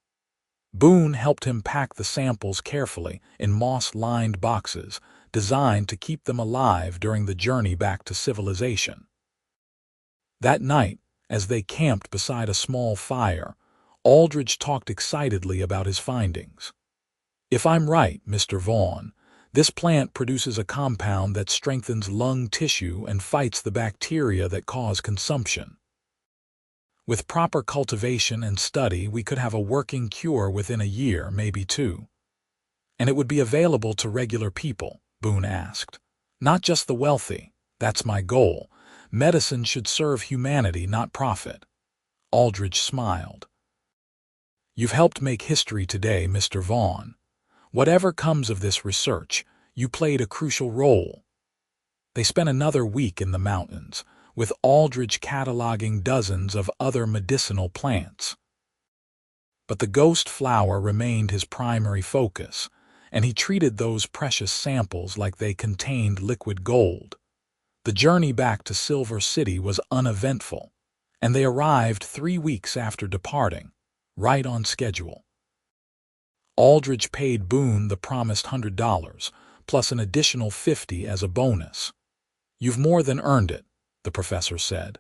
Boone helped him pack the samples carefully in moss-lined boxes, designed to keep them alive during the journey back to civilization. That night, as they camped beside a small fire, Aldridge talked excitedly about his findings. If I'm right, Mr. Vaughn, this plant produces a compound that strengthens lung tissue and fights the bacteria that cause consumption. With proper cultivation and study, we could have a working cure within a year, maybe 2. And it would be available to regular people, Boone asked. Not just the wealthy. That's my goal. Medicine should serve humanity, not profit. Aldridge smiled. You've helped make history today, Mr. Vaughn. Whatever comes of this research, you played a crucial role. They spent another week in the mountains, with Aldridge cataloging dozens of other medicinal plants. But the ghost flower remained his primary focus, and he treated those precious samples like they contained liquid gold. The journey back to Silver City was uneventful, and they arrived 3 weeks after departing, right on schedule. Aldridge paid Boone the promised $100, plus an additional $50 as a bonus. "You've more than earned it," the professor said.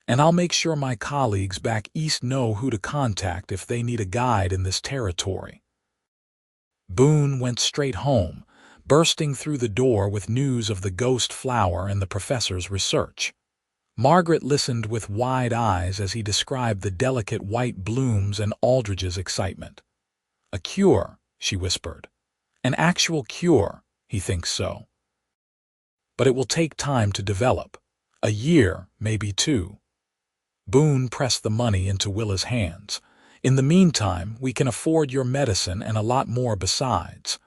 "And I'll make sure my colleagues back east know who to contact if they need a guide in this territory." Boone went straight home, bursting through the door with news of the ghost flower and the professor's research. Margaret listened with wide eyes as he described the delicate white blooms and Aldridge's excitement. "A cure," she whispered. "An actual cure, he thinks so. But it will take time to develop. A year, maybe 2. Boone pressed the money into Willa's hands. "In the meantime, we can afford your medicine and a lot more besides."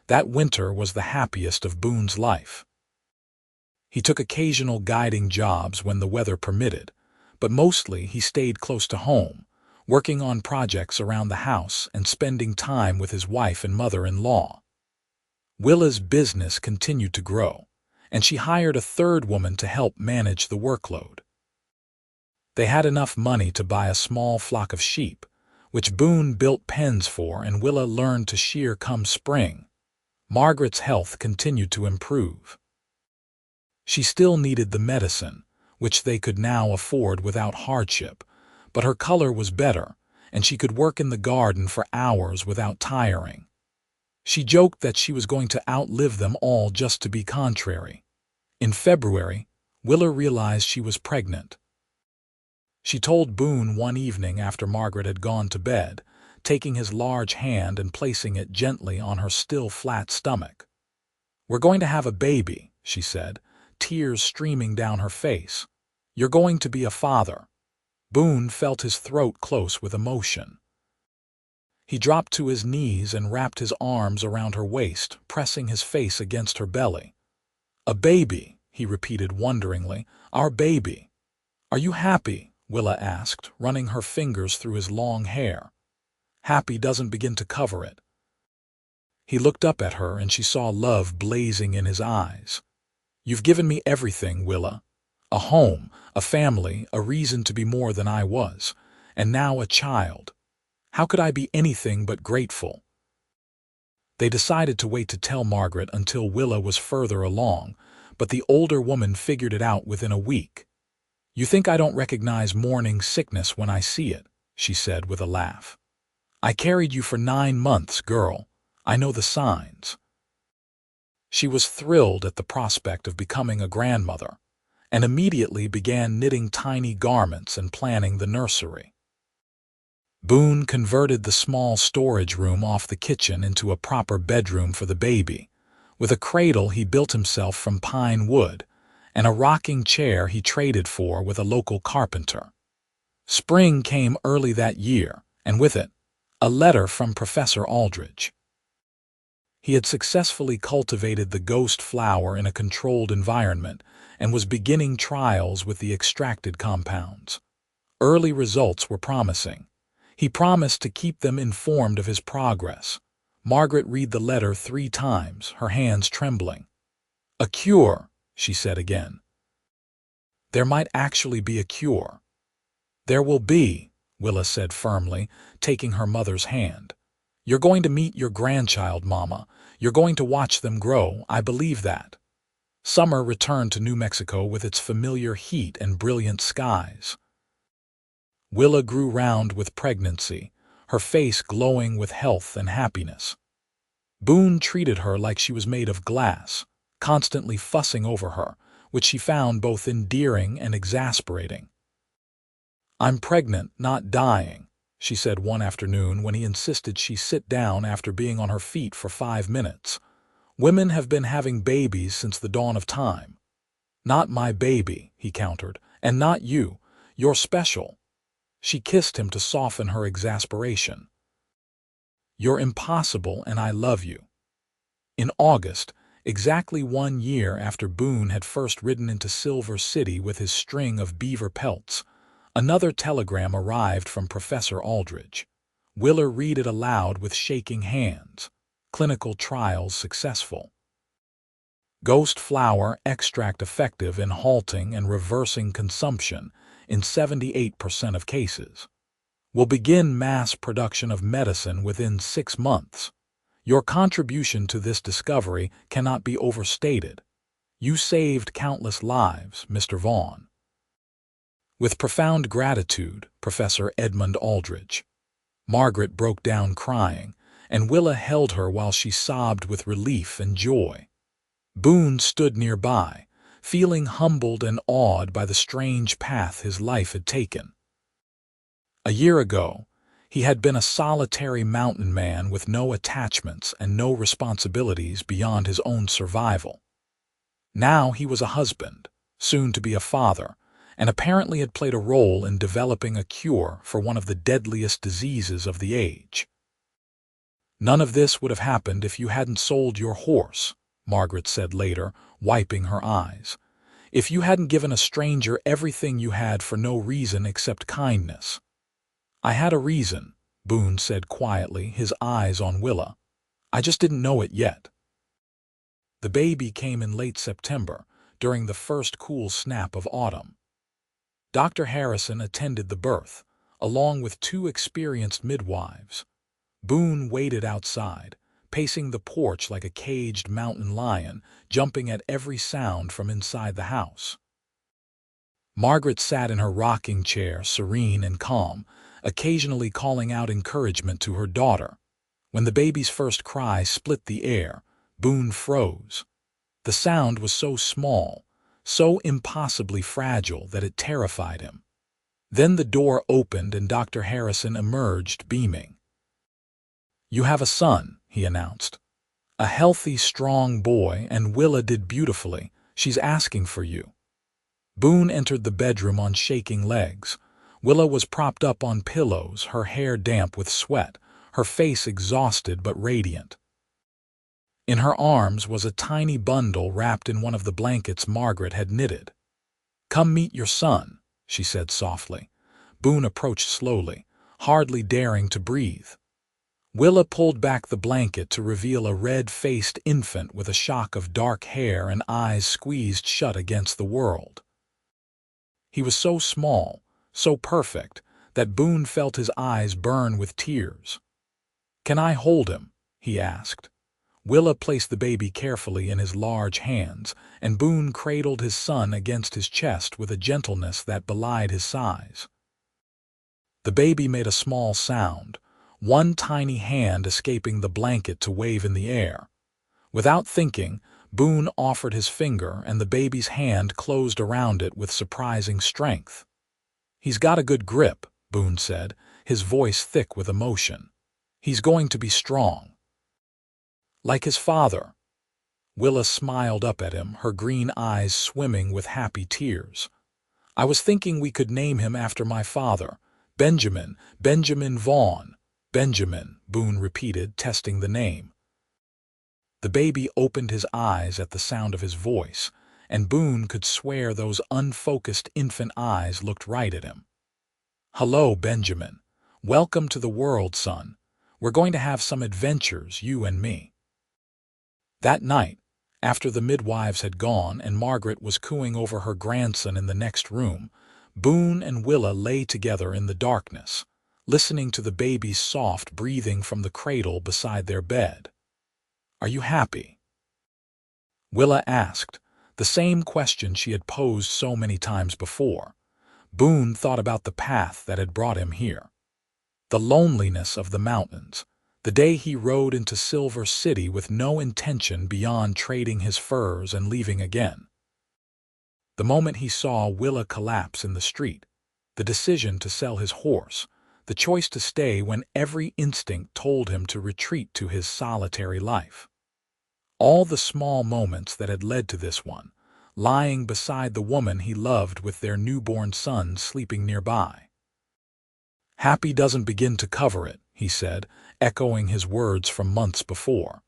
That winter was the happiest of Boone's life. He took occasional guiding jobs when the weather permitted, but mostly he stayed close to home, working on projects around the house and spending time with his wife and mother-in-law. Willa's business continued to grow, and she hired a third woman to help manage the workload. They had enough money to buy a small flock of sheep, which Boone built pens for, and Willa learned to shear come spring. Margaret's health continued to improve. She still needed the medicine, which they could now afford without hardship, but her color was better, and she could work in the garden for hours without tiring. She joked that she was going to outlive them all just to be contrary. In February, Willa realized she was pregnant. She told Boone one evening after Margaret had gone to bed, taking his large hand and placing it gently on her still flat stomach. "We're going to have a baby," she said, tears streaming down her face. "You're going to be a father." Boone felt his throat close with emotion. He dropped to his knees and wrapped his arms around her waist, pressing his face against her belly. "A baby," he repeated wonderingly. "Our baby." "Are you happy?" Willa asked, running her fingers through his long hair. "Happy doesn't begin to cover it." He looked up at her and she saw love blazing in his eyes. "You've given me everything, Willa. A home, a family, a reason to be more than I was, and now a child. How could I be anything but grateful?" They decided to wait to tell Margaret until Willa was further along, but the older woman figured it out within a week. "You think I don't recognize morning sickness when I see it," she said with a laugh. "I carried you for 9 months, girl. I know the signs." She was thrilled at the prospect of becoming a grandmother, and immediately began knitting tiny garments and planning the nursery. Boone converted the small storage room off the kitchen into a proper bedroom for the baby. With a cradle he built himself from pine wood, and a rocking chair he traded for with a local carpenter. Spring came early that year, and with it, a letter from Professor Aldridge. He had successfully cultivated the ghost flower in a controlled environment and was beginning trials with the extracted compounds. Early results were promising. He promised to keep them informed of his progress. Margaret read the letter 3 times, her hands trembling. "A cure," she said again. "There might actually be a cure." "There will be," Willa said firmly, taking her mother's hand. "You're going to meet your grandchild, Mama. You're going to watch them grow, I believe that." Summer returned to New Mexico with its familiar heat and brilliant skies. Willa grew round with pregnancy, her face glowing with health and happiness. Boone treated her like she was made of glass, constantly fussing over her, which she found both endearing and exasperating. "I'm pregnant, not dying," she said one afternoon when he insisted she sit down after being on her feet for 5 minutes. "Women have been having babies since the dawn of time." "Not my baby," he countered, "and not you. You're special." She kissed him to soften her exasperation. "You're impossible and I love you." In August, exactly 1 year after Boone had first ridden into Silver City with his string of beaver pelts, another telegram arrived from Professor Aldridge. Willa read it aloud with shaking hands. "Clinical trials successful. Ghost flower extract effective in halting and reversing consumption in 78% of cases. We'll begin mass production of medicine within 6 months. Your contribution to this discovery cannot be overstated. You saved countless lives, Mr. Vaughn. With profound gratitude, Professor Edmund Aldrich. Margaret broke down crying, and Willa held her while she sobbed with relief and joy. Boone stood nearby, feeling humbled and awed by the strange path his life had taken. A year ago, he had been a solitary mountain man with no attachments and no responsibilities beyond his own survival. Now he was a husband, soon to be a father, and apparently had played a role in developing a cure for one of the deadliest diseases of the age. "None of this would have happened if you hadn't sold your horse," Margaret said later, wiping her eyes. "If you hadn't given a stranger everything you had for no reason except kindness." "I had a reason," Boone said quietly, his eyes on Willa. "I just didn't know it yet." The baby came in late September, during the first cool snap of autumn. Dr. Harrison attended the birth, along with 2 experienced midwives. Boone waited outside, pacing the porch like a caged mountain lion, jumping at every sound from inside the house. Margaret sat in her rocking chair, serene and calm, occasionally calling out encouragement to her daughter. When the baby's first cry split the air, Boone froze. The sound was so small, so impossibly fragile that it terrified him. Then the door opened and Dr. Harrison emerged, beaming. "You have a son," he announced. "A healthy, strong boy, and Willa did beautifully. She's asking for you." Boone entered the bedroom on shaking legs. Willa was propped up on pillows, her hair damp with sweat, her face exhausted but radiant. In her arms was a tiny bundle wrapped in one of the blankets Margaret had knitted. "Come meet your son," she said softly. Boone approached slowly, hardly daring to breathe. Willa pulled back the blanket to reveal a red-faced infant with a shock of dark hair and eyes squeezed shut against the world. He was so small, so perfect, that Boone felt his eyes burn with tears. "Can I hold him?" he asked. Willa placed the baby carefully in his large hands, and Boone cradled his son against his chest with a gentleness that belied his size. The baby made a small sound, one tiny hand escaping the blanket to wave in the air. Without thinking, Boone offered his finger, and the baby's hand closed around it with surprising strength. "He's got a good grip," Boone said, his voice thick with emotion. "He's going to be strong." "Like his father." Willa smiled up at him, her green eyes swimming with happy tears. "I was thinking we could name him after my father. Benjamin Vaughn." "Benjamin," Boone repeated, testing the name. The baby opened his eyes at the sound of his voice, and Boone could swear those unfocused infant eyes looked right at him. "Hello, Benjamin. Welcome to the world, son. We're going to have some adventures, you and me." That night, after the midwives had gone and Margaret was cooing over her grandson in the next room, Boone and Willa lay together in the darkness, listening to the baby's soft breathing from the cradle beside their bed. "Are you happy?" Willa asked, the same question she had posed so many times before. Boone thought about the path that had brought him here. The loneliness of the mountains, the day he rode into Silver City with no intention beyond trading his furs and leaving again. The moment he saw Willa collapse in the street, the decision to sell his horse, the choice to stay when every instinct told him to retreat to his solitary life. All the small moments that had led to this one, lying beside the woman he loved with their newborn son sleeping nearby. "Happy doesn't begin to cover it," he said, echoing his words from months before.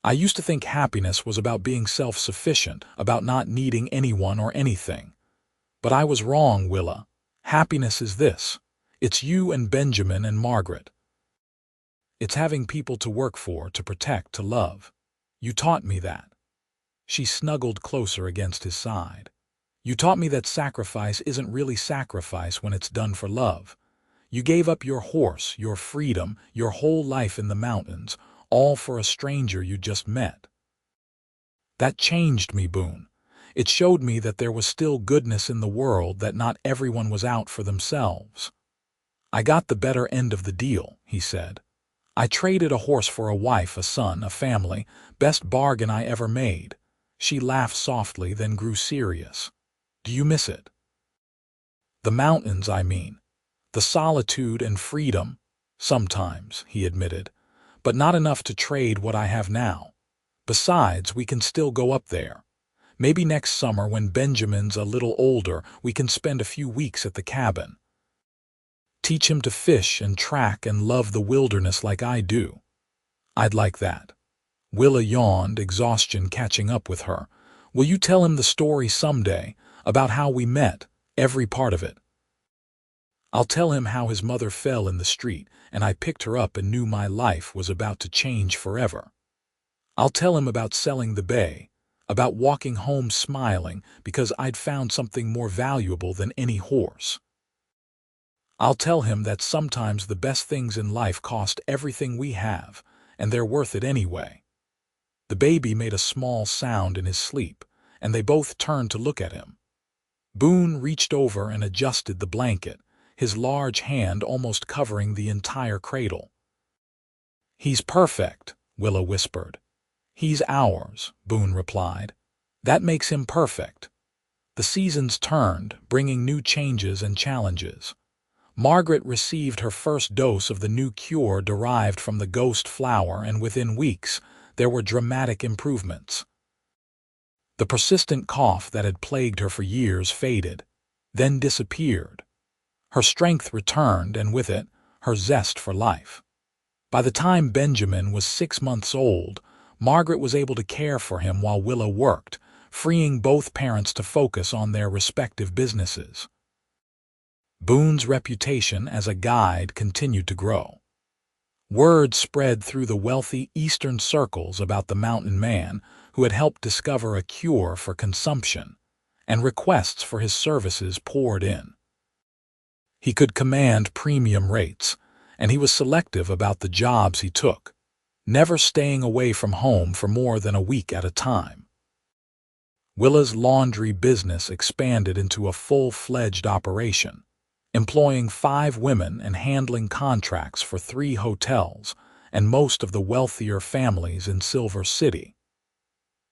"I used to think happiness was about being self-sufficient, about not needing anyone or anything. But I was wrong, Willa. Happiness is this. It's you and Benjamin and Margaret. It's having people to work for, to protect, to love. You taught me that." She snuggled closer against his side. "You taught me that sacrifice isn't really sacrifice when it's done for love. You gave up your horse, your freedom, your whole life in the mountains, all for a stranger you just met. That changed me, Boone. It showed me that there was still goodness in the world, that not everyone was out for themselves. I got the better end of the deal, he said. I traded a horse for a wife, a son, a family, best bargain I ever made. She laughed softly, then grew serious. Do you miss it? The mountains, I mean. The solitude and freedom. Sometimes, he admitted, but not enough to trade what I have now. Besides, we can still go up there. Maybe next summer, when Benjamin's a little older, we can spend a few weeks at the cabin. Teach him to fish and track and love the wilderness like I do. I'd like that. Willa yawned, exhaustion catching up with her. Will you tell him the story someday, about how we met, every part of it? I'll tell him how his mother fell in the street, and I picked her up and knew my life was about to change forever. I'll tell him about selling the bay, about walking home smiling because I'd found something more valuable than any horse. I'll tell him that sometimes the best things in life cost everything we have, and they're worth it anyway. The baby made a small sound in his sleep, and they both turned to look at him. Boone reached over and adjusted the blanket, his large hand almost covering the entire cradle. He's perfect, Willa whispered. He's ours, Boone replied. That makes him perfect. The seasons turned, bringing new changes and challenges. Margaret received her first dose of the new cure derived from the ghost flower, and within weeks, there were dramatic improvements. The persistent cough that had plagued her for years faded, then disappeared. Her strength returned, and with it, her zest for life. By the time Benjamin was 6 months old, Margaret was able to care for him while Willa worked, freeing both parents to focus on their respective businesses. Boone's reputation as a guide continued to grow. Word spread through the wealthy eastern circles about the mountain man who had helped discover a cure for consumption, and requests for his services poured in. He could command premium rates, and he was selective about the jobs he took, never staying away from home for more than a week at a time. Willa's laundry business expanded into a full-fledged operation, employing 5 women and handling contracts for 3 hotels and most of the wealthier families in Silver City.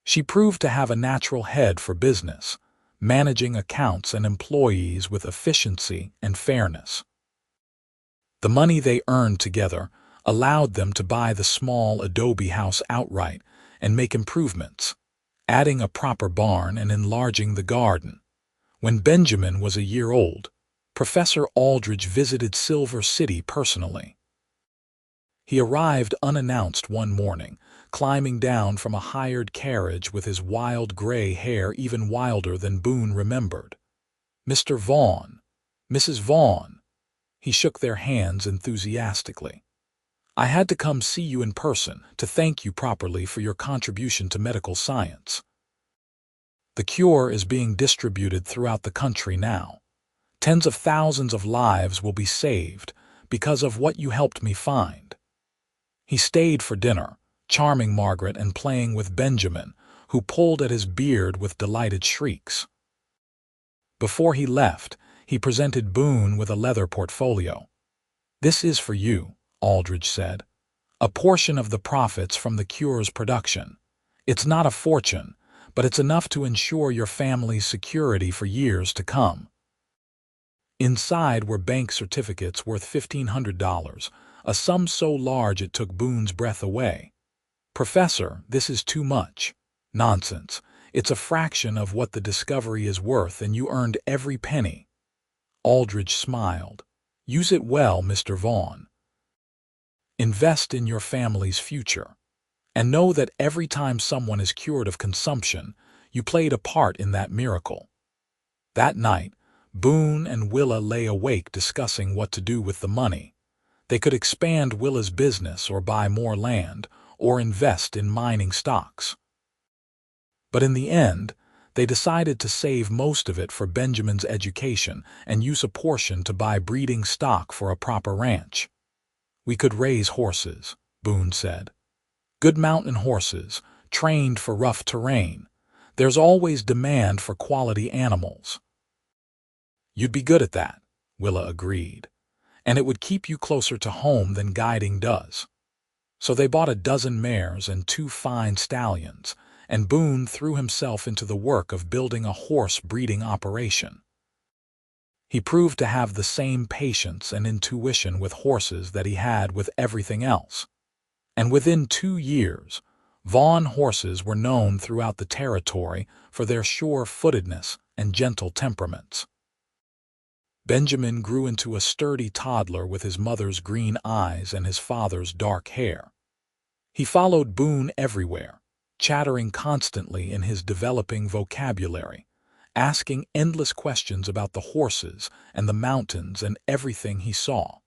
She proved to have a natural head for business, managing accounts and employees with efficiency and fairness. The money they earned together allowed them to buy the small adobe house outright and make improvements, adding a proper barn and enlarging the garden. When Benjamin was a year old, Professor Aldridge visited Silver City personally. He arrived unannounced one morning, climbing down from a hired carriage with his wild gray hair even wilder than Boone remembered. Mr. Vaughn, Mrs. Vaughn. He shook their hands enthusiastically. I had to come see you in person to thank you properly for your contribution to medical science. The cure is being distributed throughout the country now. Tens of thousands of lives will be saved because of what you helped me find. He stayed for dinner, charming Margaret and playing with Benjamin, who pulled at his beard with delighted shrieks. Before he left, he presented Boone with a leather portfolio. This is for you, Aldridge said. A portion of the profits from the cure's production. It's not a fortune, but it's enough to ensure your family's security for years to come. Inside were bank certificates worth $1,500, a sum so large it took Boone's breath away. Professor, this is too much. Nonsense. It's a fraction of what the discovery is worth, and you earned every penny. Aldridge smiled. Use it well, Mr. Vaughn. Invest in your family's future. And know that every time someone is cured of consumption, you played a part in that miracle. That night, Boone and Willa lay awake discussing what to do with the money. They could expand Willa's business or buy more land or invest in mining stocks. But in the end, They decided to save most of it for Benjamin's education and use a portion to buy breeding stock for a proper ranch. "We could raise horses," Boone said. "Good mountain horses, trained for rough terrain. There's always demand for quality animals." "You'd be good at that," Willa agreed. "And it would keep you closer to home than guiding does." So they bought a dozen mares and 2 fine stallions, and Boone threw himself into the work of building a horse breeding operation. He proved to have the same patience and intuition with horses that he had with everything else. And within 2 years, Vaughn horses were known throughout the territory for their sure-footedness and gentle temperaments. Benjamin grew into a sturdy toddler with his mother's green eyes and his father's dark hair. He followed Boone everywhere, chattering constantly in his developing vocabulary, asking endless questions about the horses and the mountains and everything he saw.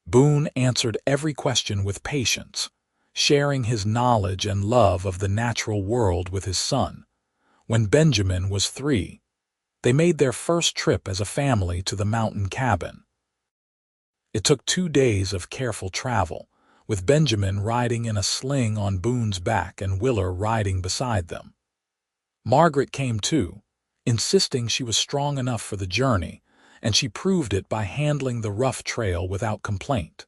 Boone answered every question with patience, sharing his knowledge and love of the natural world with his son. When Benjamin was 3, they made their first trip as a family to the mountain cabin. It took 2 days of careful travel, with Benjamin riding in a sling on Boone's back and Willa riding beside them. Margaret came too, insisting she was strong enough for the journey, and she proved it by handling the rough trail without complaint.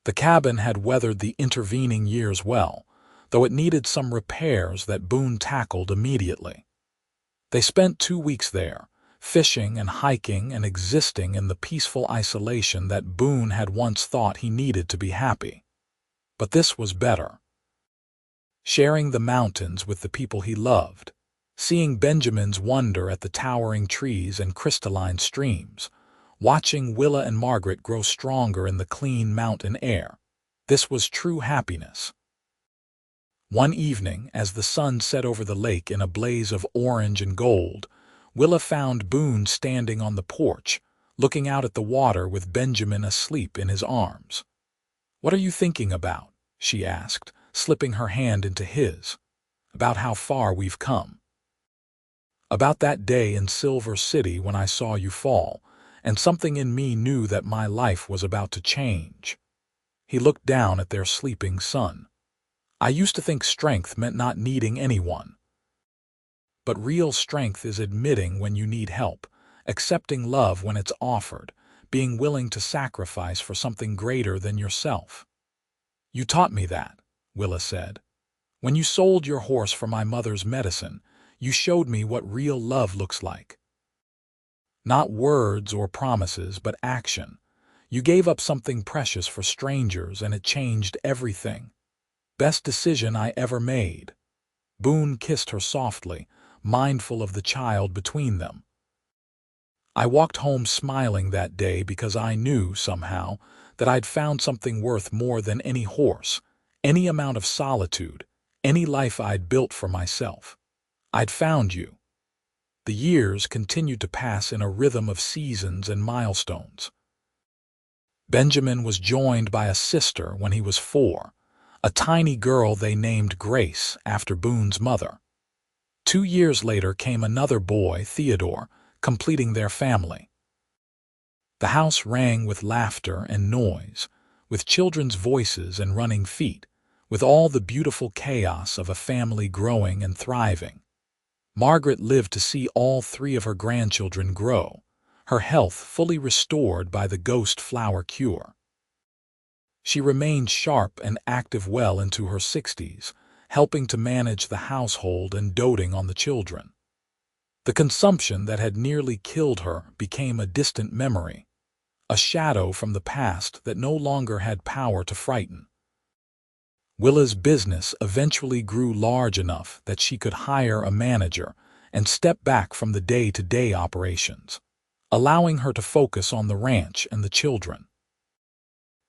The cabin had weathered the intervening years well, though it needed some repairs that Boone tackled immediately. They spent 2 weeks there, fishing and hiking and existing in the peaceful isolation that Boone had once thought he needed to be happy. But this was better. Sharing the mountains with the people he loved, seeing Benjamin's wonder at the towering trees and crystalline streams, watching Willa and Margaret grow stronger in the clean mountain air, this was true happiness. One evening, as the sun set over the lake in a blaze of orange and gold, Willa found Boone standing on the porch, looking out at the water with Benjamin asleep in his arms. "What are you thinking about?" she asked, slipping her hand into his. "About how far we've come." "About that day in Silver City when I saw you fall, and something in me knew that my life was about to change." He looked down at their sleeping son. "I used to think strength meant not needing anyone. But real strength is admitting when you need help, accepting love when it's offered, being willing to sacrifice for something greater than yourself." "You taught me that," Willa said. "When you sold your horse for my mother's medicine, you showed me what real love looks like. Not words or promises, but action. You gave up something precious for strangers, and it changed everything. Best decision I ever made." Boone kissed her softly, mindful of the child between them. "I walked home smiling that day because I knew, somehow, that I'd found something worth more than any horse, any amount of solitude, any life I'd built for myself. I'd found you." The years continued to pass in a rhythm of seasons and milestones. Benjamin was joined by a sister when he was 4, a tiny girl they named Grace after Boone's mother. 2 years later came another boy, Theodore, completing their family. The house rang with laughter and noise, with children's voices and running feet, with all the beautiful chaos of a family growing and thriving. Margaret lived to see all 3 of her grandchildren grow, her health fully restored by the ghost flower cure. She remained sharp and active well into her 60s, helping to manage the household and doting on the children. The consumption that had nearly killed her became a distant memory, a shadow from the past that no longer had power to frighten. Willa's business eventually grew large enough that she could hire a manager and step back from the day-to-day operations, allowing her to focus on the ranch and the children.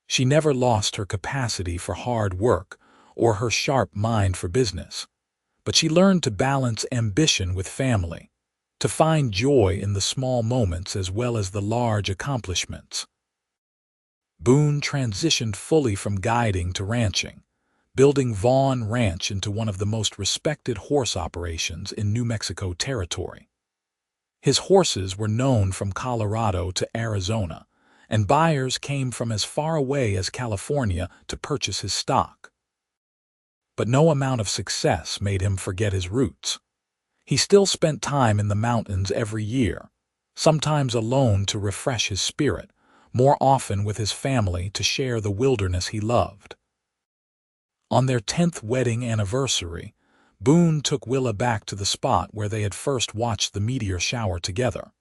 She never lost her capacity for hard work or her sharp mind for business, but she learned to balance ambition with family, to find joy in the small moments as well as the large accomplishments. Boone transitioned fully from guiding to ranching, building Vaughn Ranch into one of the most respected horse operations in New Mexico territory. His horses were known from Colorado to Arizona, and buyers came from as far away as California to purchase his stock. But no amount of success made him forget his roots. He still spent time in the mountains every year, sometimes alone to refresh his spirit, more often with his family to share the wilderness he loved. On their 10th wedding anniversary, Boone took Willa back to the spot where they had first watched the meteor shower together.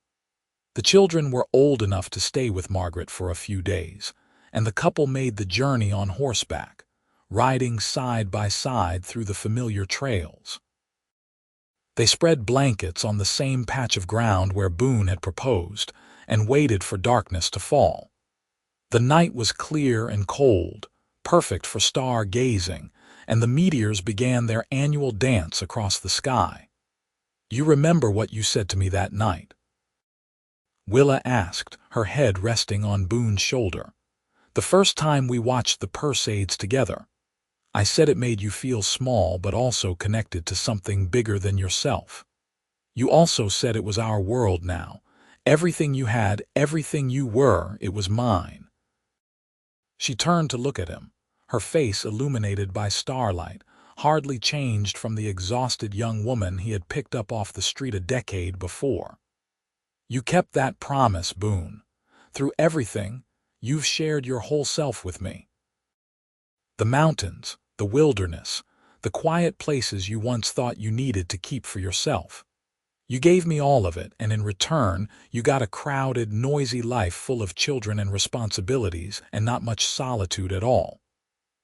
The children were old enough to stay with Margaret for a few days, and the couple made the journey on horseback, riding side by side through the familiar trails. They spread blankets on the same patch of ground where Boone had proposed and waited for darkness to fall. The night was clear and cold, perfect for star-gazing, and the meteors began their annual dance across the sky. "You remember what you said to me that night?" Willa asked, her head resting on Boone's shoulder. "The first time we watched the Perseids together. I said it made you feel small but also connected to something bigger than yourself. You also said it was our world now. Everything you had, everything you were, it was mine." She turned to look at him, her face illuminated by starlight, hardly changed from the exhausted young woman he had picked up off the street a decade before. "You kept that promise, Boone. Through everything, you've shared your whole self with me. The mountains, the wilderness, the quiet places you once thought you needed to keep for yourself. You gave me all of it, and in return, you got a crowded, noisy life full of children and responsibilities and not much solitude at all."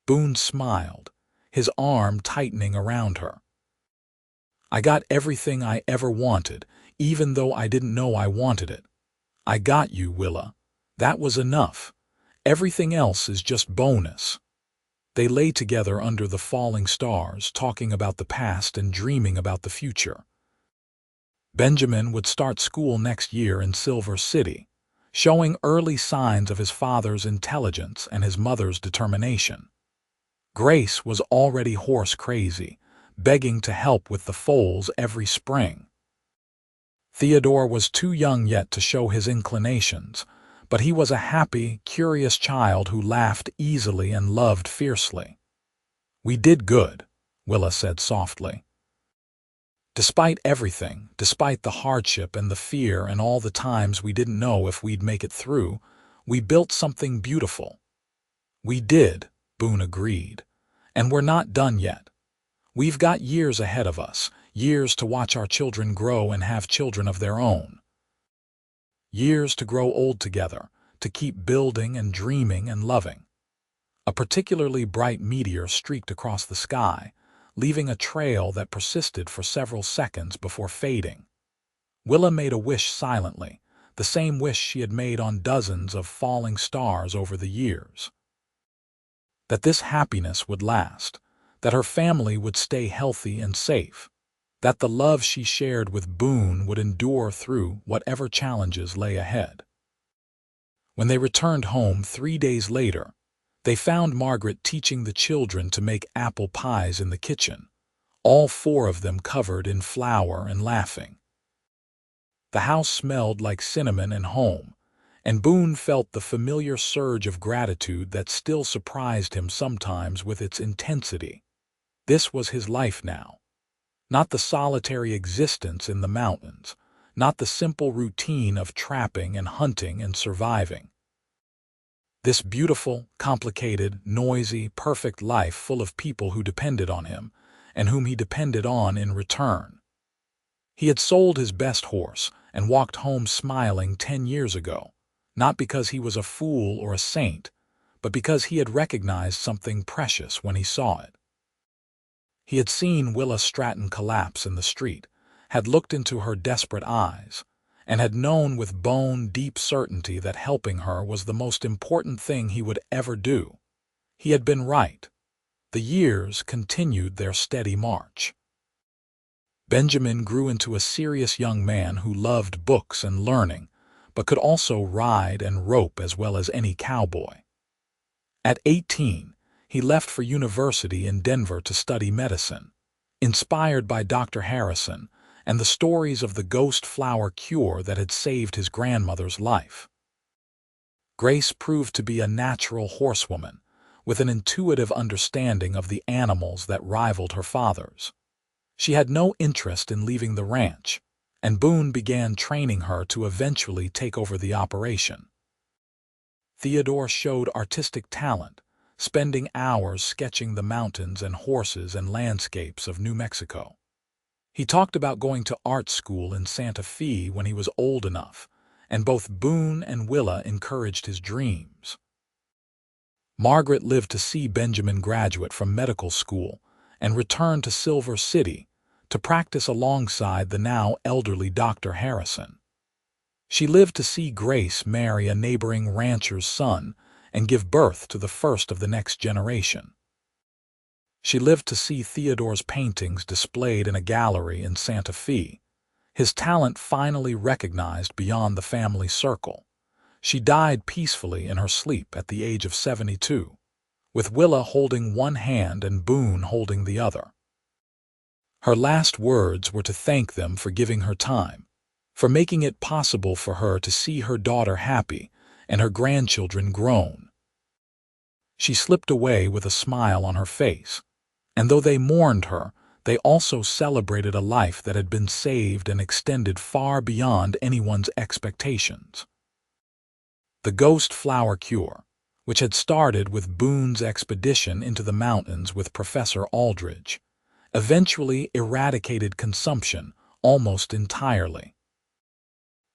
Boone smiled, his arm tightening around her. "I got everything I ever wanted, even though I didn't know I wanted it. I got you, Willa. That was enough. Everything else is just bonus." They lay together under the falling stars, talking about the past and dreaming about the future. Benjamin would start school next year in Silver City, showing early signs of his father's intelligence and his mother's determination. Grace was already horse crazy, begging to help with the foals every spring. Theodore was too young yet to show his inclinations, but he was a happy, curious child who laughed easily and loved fiercely. "We did good," Willa said softly. "Despite everything, despite the hardship and the fear and all the times we didn't know if we'd make it through, we built something beautiful." "We did," Boone agreed, "and we're not done yet. We've got years ahead of us, years to watch our children grow and have children of their own. Years to grow old together, to keep building and dreaming and loving." A particularly bright meteor streaked across the sky, leaving a trail that persisted for several seconds before fading. Willa made a wish silently, the same wish she had made on dozens of falling stars over the years. That this happiness would last, that her family would stay healthy and safe, that the love she shared with Boone would endure through whatever challenges lay ahead. When they returned home 3 days later, they found Margaret teaching the children to make apple pies in the kitchen, all 4 of them covered in flour and laughing. The house smelled like cinnamon and home, and Boone felt the familiar surge of gratitude that still surprised him sometimes with its intensity. This was his life now. Not the solitary existence in the mountains, not the simple routine of trapping and hunting and surviving. This beautiful, complicated, noisy, perfect life full of people who depended on him, and whom he depended on in return. He had sold his best horse and walked home smiling 10 years ago, not because he was a fool or a saint, but because he had recognized something precious when he saw it. He had seen Willa Stratton collapse in the street, had looked into her desperate eyes, and had known with bone-deep certainty that helping her was the most important thing he would ever do. He had been right. The years continued their steady march. Benjamin grew into a serious young man who loved books and learning, but could also ride and rope as well as any cowboy. At 18, he left for university in Denver to study medicine. Inspired by Dr. Harrison and the stories of the ghost flower cure that had saved his grandmother's life. Grace proved to be a natural horsewoman, with an intuitive understanding of the animals that rivaled her father's. She had no interest in leaving the ranch, and Boone began training her to eventually take over the operation. Theodore showed artistic talent, spending hours sketching the mountains and horses and landscapes of New Mexico. He talked about going to art school in Santa Fe when he was old enough, and both Boone and Willa encouraged his dreams. Margaret lived to see Benjamin graduate from medical school and return to Silver City to practice alongside the now elderly Dr. Harrison. She lived to see Grace marry a neighboring rancher's son and give birth to the first of the next generation. She lived to see Theodore's paintings displayed in a gallery in Santa Fe, his talent finally recognized beyond the family circle. She died peacefully in her sleep at the age of 72, with Willa holding one hand and Boone holding the other. Her last words were to thank them for giving her time, for making it possible for her to see her daughter happy and her grandchildren grown. She slipped away with a smile on her face, and though they mourned her, they also celebrated a life that had been saved and extended far beyond anyone's expectations. The ghost flower cure, which had started with Boone's expedition into the mountains with Professor Aldrich, eventually eradicated consumption almost entirely.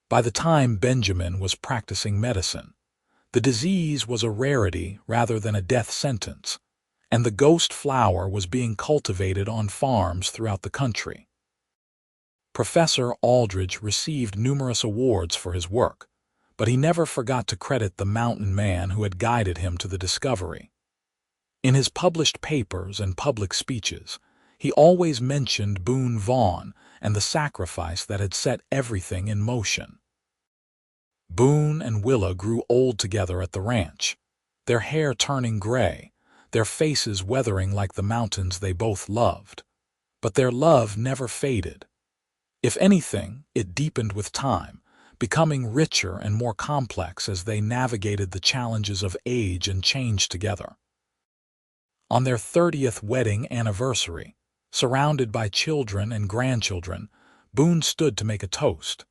By the time Benjamin was practicing medicine, the disease was a rarity rather than a death sentence, and the ghost flower was being cultivated on farms throughout the country. Professor Aldrich received numerous awards for his work, but he never forgot to credit the mountain man who had guided him to the discovery. In his published papers and public speeches, he always mentioned Boone Vaughn and the sacrifice that had set everything in motion. Boone and Willa grew old together at the ranch, their hair turning gray, their faces weathering like the mountains they both loved. But their love never faded. If anything, it deepened with time, becoming richer and more complex as they navigated the challenges of age and change together. On their 30th wedding anniversary, surrounded by children and grandchildren, Boone stood to make a toast.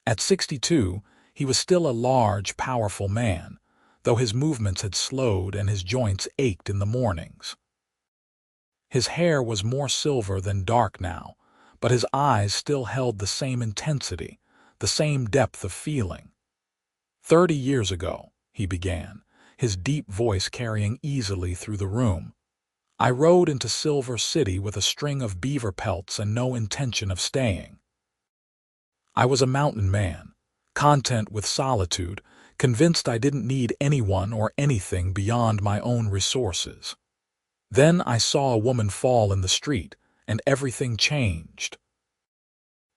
At 62, he was still a large, powerful man, though his movements had slowed and his joints ached in the mornings. His hair was more silver than dark now, but his eyes still held the same intensity, the same depth of feeling. 30 years ago, he began, his deep voice carrying easily through the room, I rode into Silver City with a string of beaver pelts and no intention of staying. I was a mountain man, content with solitude, convinced I didn't need anyone or anything beyond my own resources. Then I saw a woman fall in the street, and everything changed.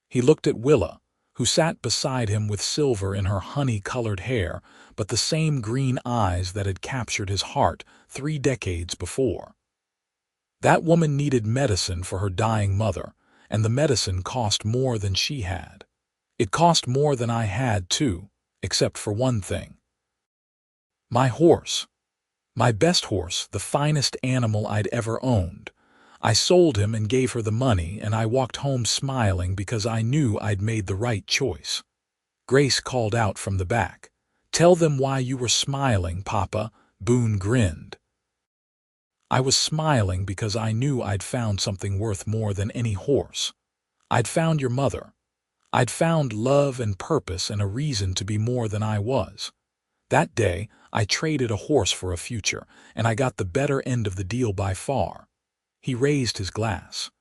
He looked at Willa, who sat beside him with silver in her honey-colored hair, but the same green eyes that had captured his heart 3 decades before. That woman needed medicine for her dying mother, and the medicine cost more than she had. It cost more than I had, too, except for one thing. My horse. My best horse, the finest animal I'd ever owned. I sold him and gave her the money, and I walked home smiling because I knew I'd made the right choice. Grace called out from the back. Tell them why you were smiling, Papa. Boone grinned. I was smiling because I knew I'd found something worth more than any horse. I'd found your mother. I'd found love and purpose and a reason to be more than I was. That day, I traded a horse for a future, and I got the better end of the deal by far. He raised his glass.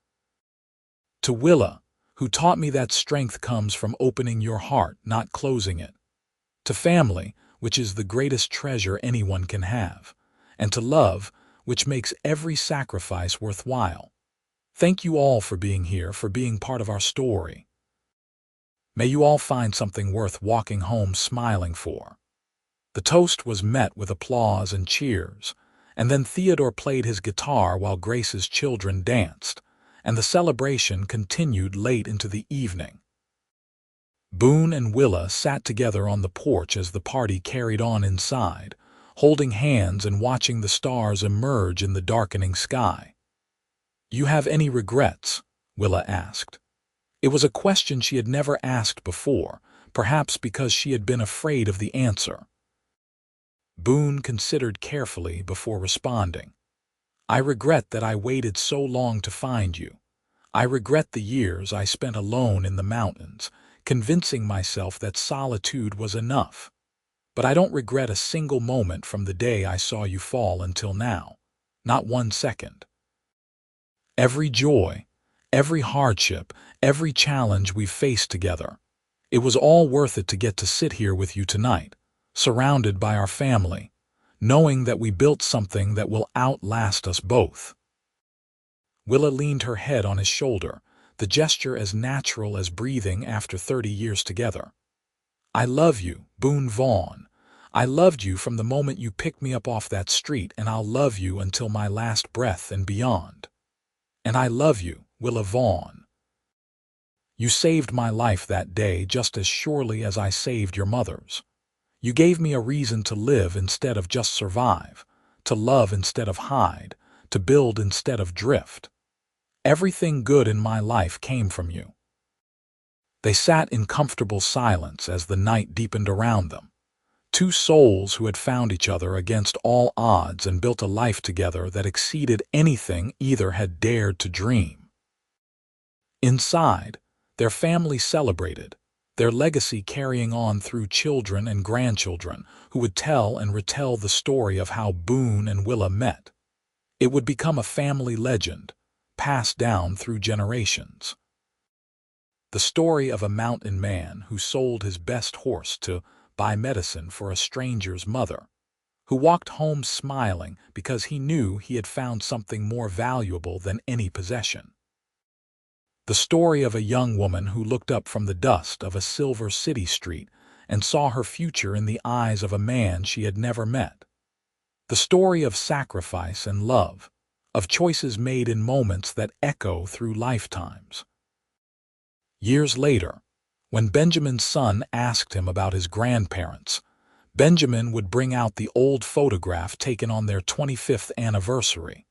To Willa, who taught me that strength comes from opening your heart, not closing it. To family, which is the greatest treasure anyone can have. And to love, which makes every sacrifice worthwhile. Thank you all for being here, for being part of our story. May you all find something worth walking home smiling for. The toast was met with applause and cheers, And then Theodore played his guitar while Grace's children danced, and the celebration continued late into the evening. Boone and Willa sat together on the porch as the party carried on inside, holding hands and watching the stars emerge in the darkening sky. "You have any regrets?" Willa asked. It was a question she had never asked before, perhaps because she had been afraid of the answer. Boone considered carefully before responding. "I regret that I waited so long to find you. I regret the years I spent alone in the mountains, convincing myself that solitude was enough. But I don't regret a single moment from the day I saw you fall until now. Not one second. Every joy, every hardship, every challenge we've faced together. It was all worth it to get to sit here with you tonight, surrounded by our family, knowing that we built something that will outlast us both." Willa leaned her head on his shoulder, the gesture as natural as breathing after 30 years together. "I love you, Boone Vaughn. I loved you from the moment you picked me up off that street, and I'll love you until my last breath and beyond. And I love you, Willa Vaughn. You saved my life that day just as surely as I saved your mother's. You gave me a reason to live instead of just survive, to love instead of hide, to build instead of drift. Everything good in my life came from you." They sat in comfortable silence as the night deepened around them. Two souls who had found each other against all odds and built a life together that exceeded anything either had dared to dream. Inside, their family celebrated, their legacy carrying on through children and grandchildren who would tell and retell the story of how Boone and Willa met. It would become a family legend, passed down through generations. The story of a mountain man who sold his best horse to buy medicine for a stranger's mother, who walked home smiling because he knew he had found something more valuable than any possession. The story of a young woman who looked up from the dust of a silver city street and saw her future in the eyes of a man she had never met. The story of sacrifice and love, of choices made in moments that echo through lifetimes. Years later, when Benjamin's son asked him about his grandparents, Benjamin would bring out the old photograph taken on their 25th anniversary.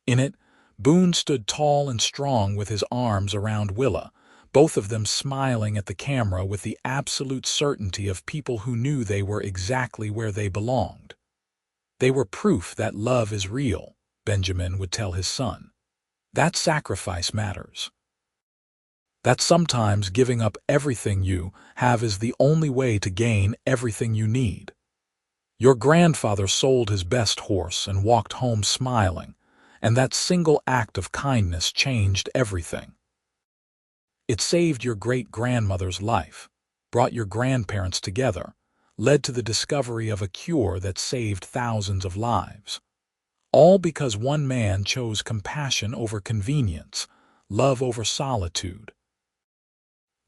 In it, Boone stood tall and strong with his arms around Willa, both of them smiling at the camera with the absolute certainty of people who knew they were exactly where they belonged. "They were proof that love is real," Benjamin would tell his son. "That sacrifice matters. That sometimes giving up everything you have is the only way to gain everything you need. Your grandfather sold his best horse and walked home smiling, and that single act of kindness changed everything. It saved your great-grandmother's life, brought your grandparents together, led to the discovery of a cure that saved thousands of lives. All because one man chose compassion over convenience, love over solitude."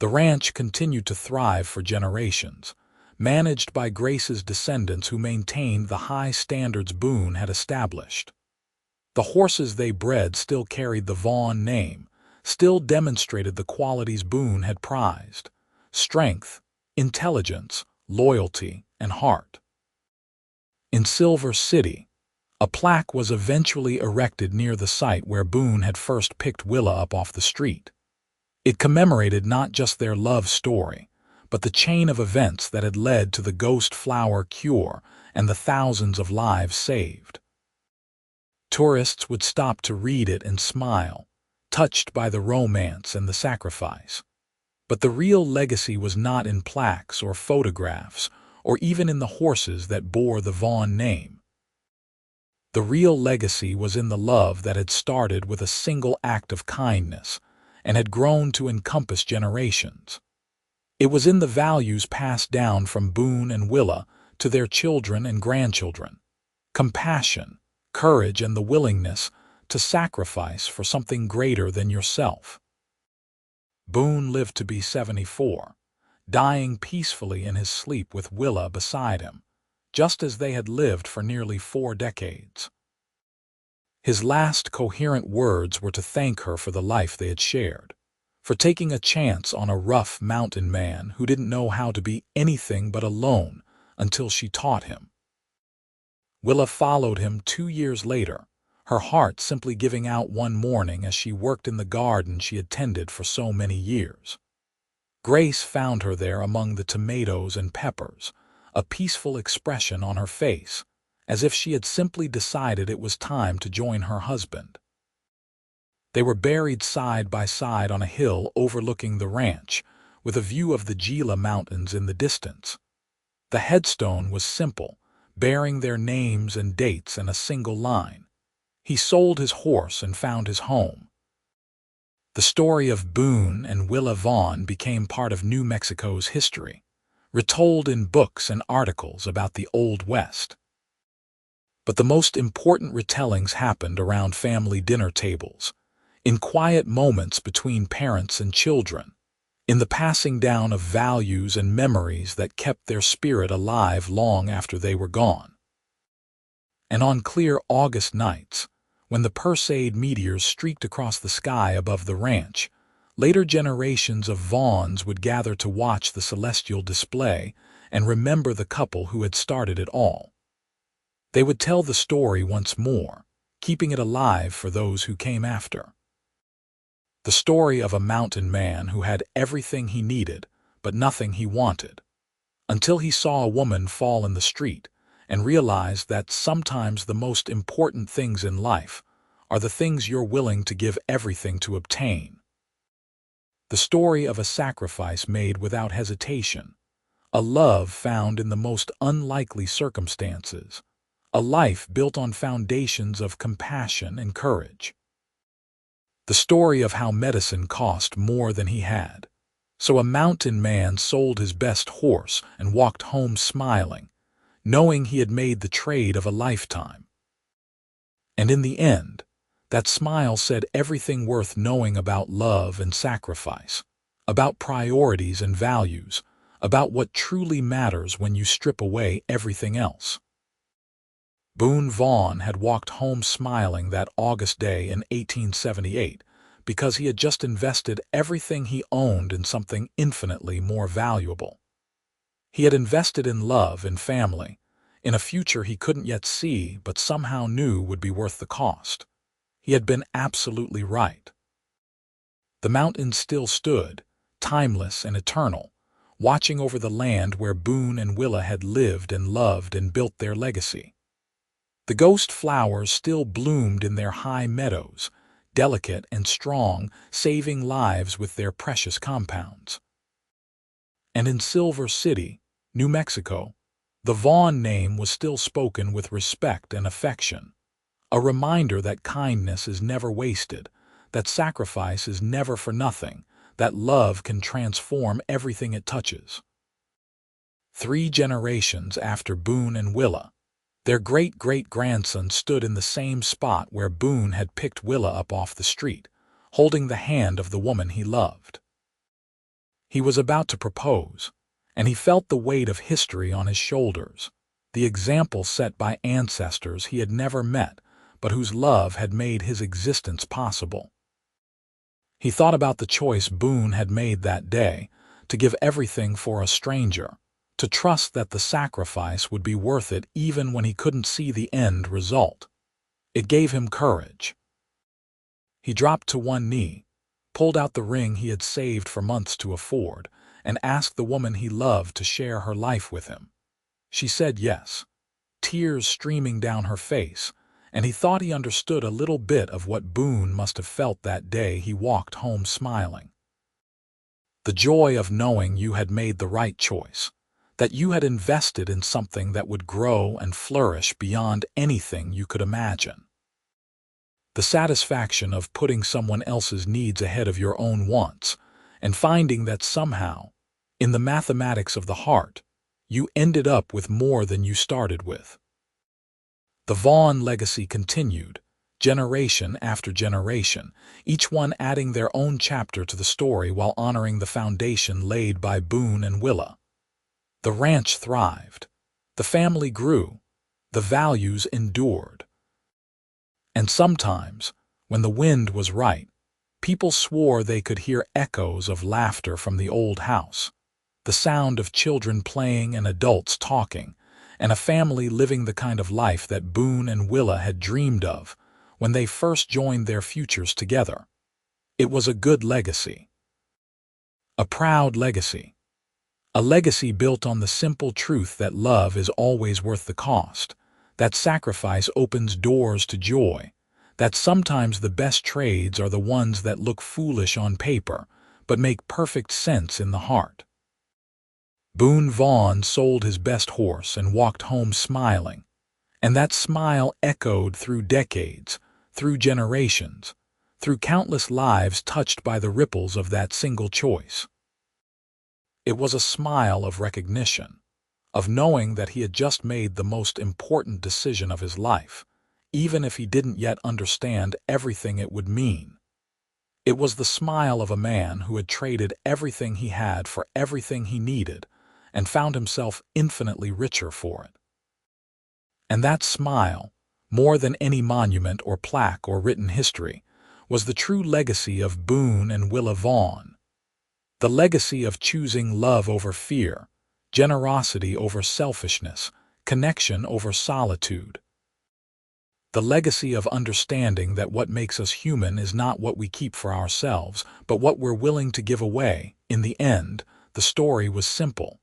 The ranch continued to thrive for generations, managed by Grace's descendants who maintained the high standards Boone had established. The horses they bred still carried the Vaughn name, still demonstrated the qualities Boone had prized: strength, intelligence, loyalty, and heart. In Silver City, a plaque was eventually erected near the site where Boone had first picked Willa up off the street. It commemorated not just their love story, but the chain of events that had led to the ghost flower cure and the thousands of lives saved. Tourists would stop to read it and smile, touched by the romance and the sacrifice. But the real legacy was not in plaques or photographs, or even in the horses that bore the Vaughn name. The real legacy was in the love that had started with a single act of kindness and had grown to encompass generations. It was in the values passed down from Boone and Willa to their children and grandchildren: compassion, courage, and the willingness to sacrifice for something greater than yourself. Boone lived to be 74, dying peacefully in his sleep with Willa beside him, just as they had lived for nearly 4 decades. His last coherent words were to thank her for the life they had shared, for taking a chance on a rough mountain man who didn't know how to be anything but alone until she taught him. Willa followed him 2 years later, her heart simply giving out one morning as she worked in the garden she had tended for so many years. Grace found her there among the tomatoes and peppers, a peaceful expression on her face, as if she had simply decided it was time to join her husband. They were buried side by side on a hill overlooking the ranch, with a view of the Gila Mountains in the distance. The headstone was simple, bearing their names and dates in a single line. He sold his horse and found his home. The story of Boone and Willa Vaughn became part of New Mexico's history, retold in books and articles about the Old West. But the most important retellings happened around family dinner tables, in quiet moments between parents and children, in the passing down of values and memories that kept their spirit alive long after they were gone. And on clear August nights, when the Perseid meteors streaked across the sky above the ranch, later generations of Vaughns would gather to watch the celestial display and remember the couple who had started it all. They would tell the story once more, keeping it alive for those who came after. The story of a mountain man who had everything he needed, but nothing he wanted, until he saw a woman fall in the street and realized that sometimes the most important things in life are the things you're willing to give everything to obtain. The story of a sacrifice made without hesitation, a love found in the most unlikely circumstances, a life built on foundations of compassion and courage. The story of how medicine cost more than he had, so a mountain man sold his best horse and walked home smiling, knowing he had made the trade of a lifetime. And in the end, that smile said everything worth knowing about love and sacrifice, about priorities and values, about what truly matters when you strip away everything else. Boone Vaughn had walked home smiling that August day in 1878 because he had just invested everything he owned in something infinitely more valuable. He had invested in love and family, in a future he couldn't yet see but somehow knew would be worth the cost. He had been absolutely right. The mountains still stood, timeless and eternal, watching over the land where Boone and Willa had lived and loved and built their legacy. The ghost flowers still bloomed in their high meadows, delicate and strong, saving lives with their precious compounds. And in Silver City, New Mexico, the Vaughn name was still spoken with respect and affection, a reminder that kindness is never wasted, that sacrifice is never for nothing, that love can transform everything it touches. 3 generations after Boone and Willa, their great-great-grandson stood in the same spot where Boone had picked Willa up off the street, holding the hand of the woman he loved. He was about to propose, and he felt the weight of history on his shoulders, the example set by ancestors he had never met, but whose love had made his existence possible. He thought about the choice Boone had made that day, to give everything for a stranger, to trust that the sacrifice would be worth it even when he couldn't see the end result. It gave him courage. He dropped to one knee, pulled out the ring he had saved for months to afford, and asked the woman he loved to share her life with him. She said yes, tears streaming down her face, and he thought he understood a little bit of what Boone must have felt that day he walked home smiling. The joy of knowing you had made the right choice, that you had invested in something that would grow and flourish beyond anything you could imagine. The satisfaction of putting someone else's needs ahead of your own wants, and finding that somehow, in the mathematics of the heart, you ended up with more than you started with. The Vaughn legacy continued, generation after generation, each one adding their own chapter to the story while honoring the foundation laid by Boone and Willa. The ranch thrived. The family grew. The values endured. And sometimes, when the wind was right, people swore they could hear echoes of laughter from the old house, the sound of children playing and adults talking, and a family living the kind of life that Boone and Willa had dreamed of when they first joined their futures together. It was a good legacy. A proud legacy. A legacy built on the simple truth that love is always worth the cost, that sacrifice opens doors to joy, that sometimes the best trades are the ones that look foolish on paper but make perfect sense in the heart. Boone Vaughn sold his best horse and walked home smiling, and that smile echoed through decades, through generations, through countless lives touched by the ripples of that single choice. It was a smile of recognition, of knowing that he had just made the most important decision of his life, even if he didn't yet understand everything it would mean. It was the smile of a man who had traded everything he had for everything he needed and found himself infinitely richer for it. And that smile, more than any monument or plaque or written history, was the true legacy of Boone and Willa Vaughn. The legacy of choosing love over fear, generosity over selfishness, connection over solitude. The legacy of understanding that what makes us human is not what we keep for ourselves, but what we're willing to give away. In the end, the story was simple.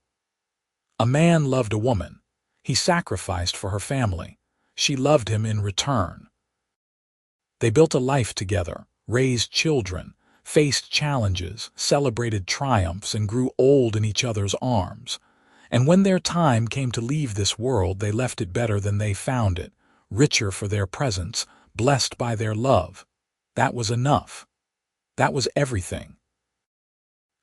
A man loved a woman. He sacrificed for her family. She loved him in return. They built a life together, raised children, faced challenges, celebrated triumphs, and grew old in each other's arms. And when their time came to leave this world, they left it better than they found it, richer for their presence, blessed by their love. That was enough. That was everything.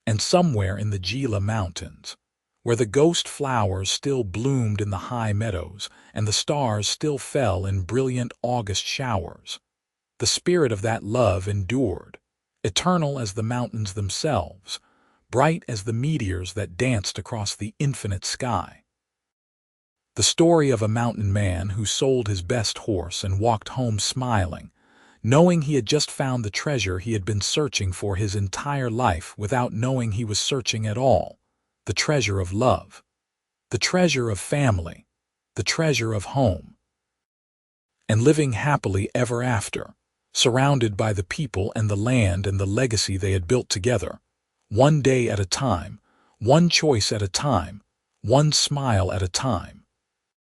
And somewhere in the Gila Mountains, where the ghost flowers still bloomed in the high meadows and the stars still fell in brilliant August showers, the spirit of that love endured, eternal as the mountains themselves, bright as the meteors that danced across the infinite sky. The story of a mountain man who sold his best horse and walked home smiling, knowing he had just found the treasure he had been searching for his entire life without knowing he was searching at all, the treasure of love, the treasure of family, the treasure of home. And living happily ever after, surrounded by the people and the land and the legacy they had built together, one day at a time, one choice at a time, one smile at a time.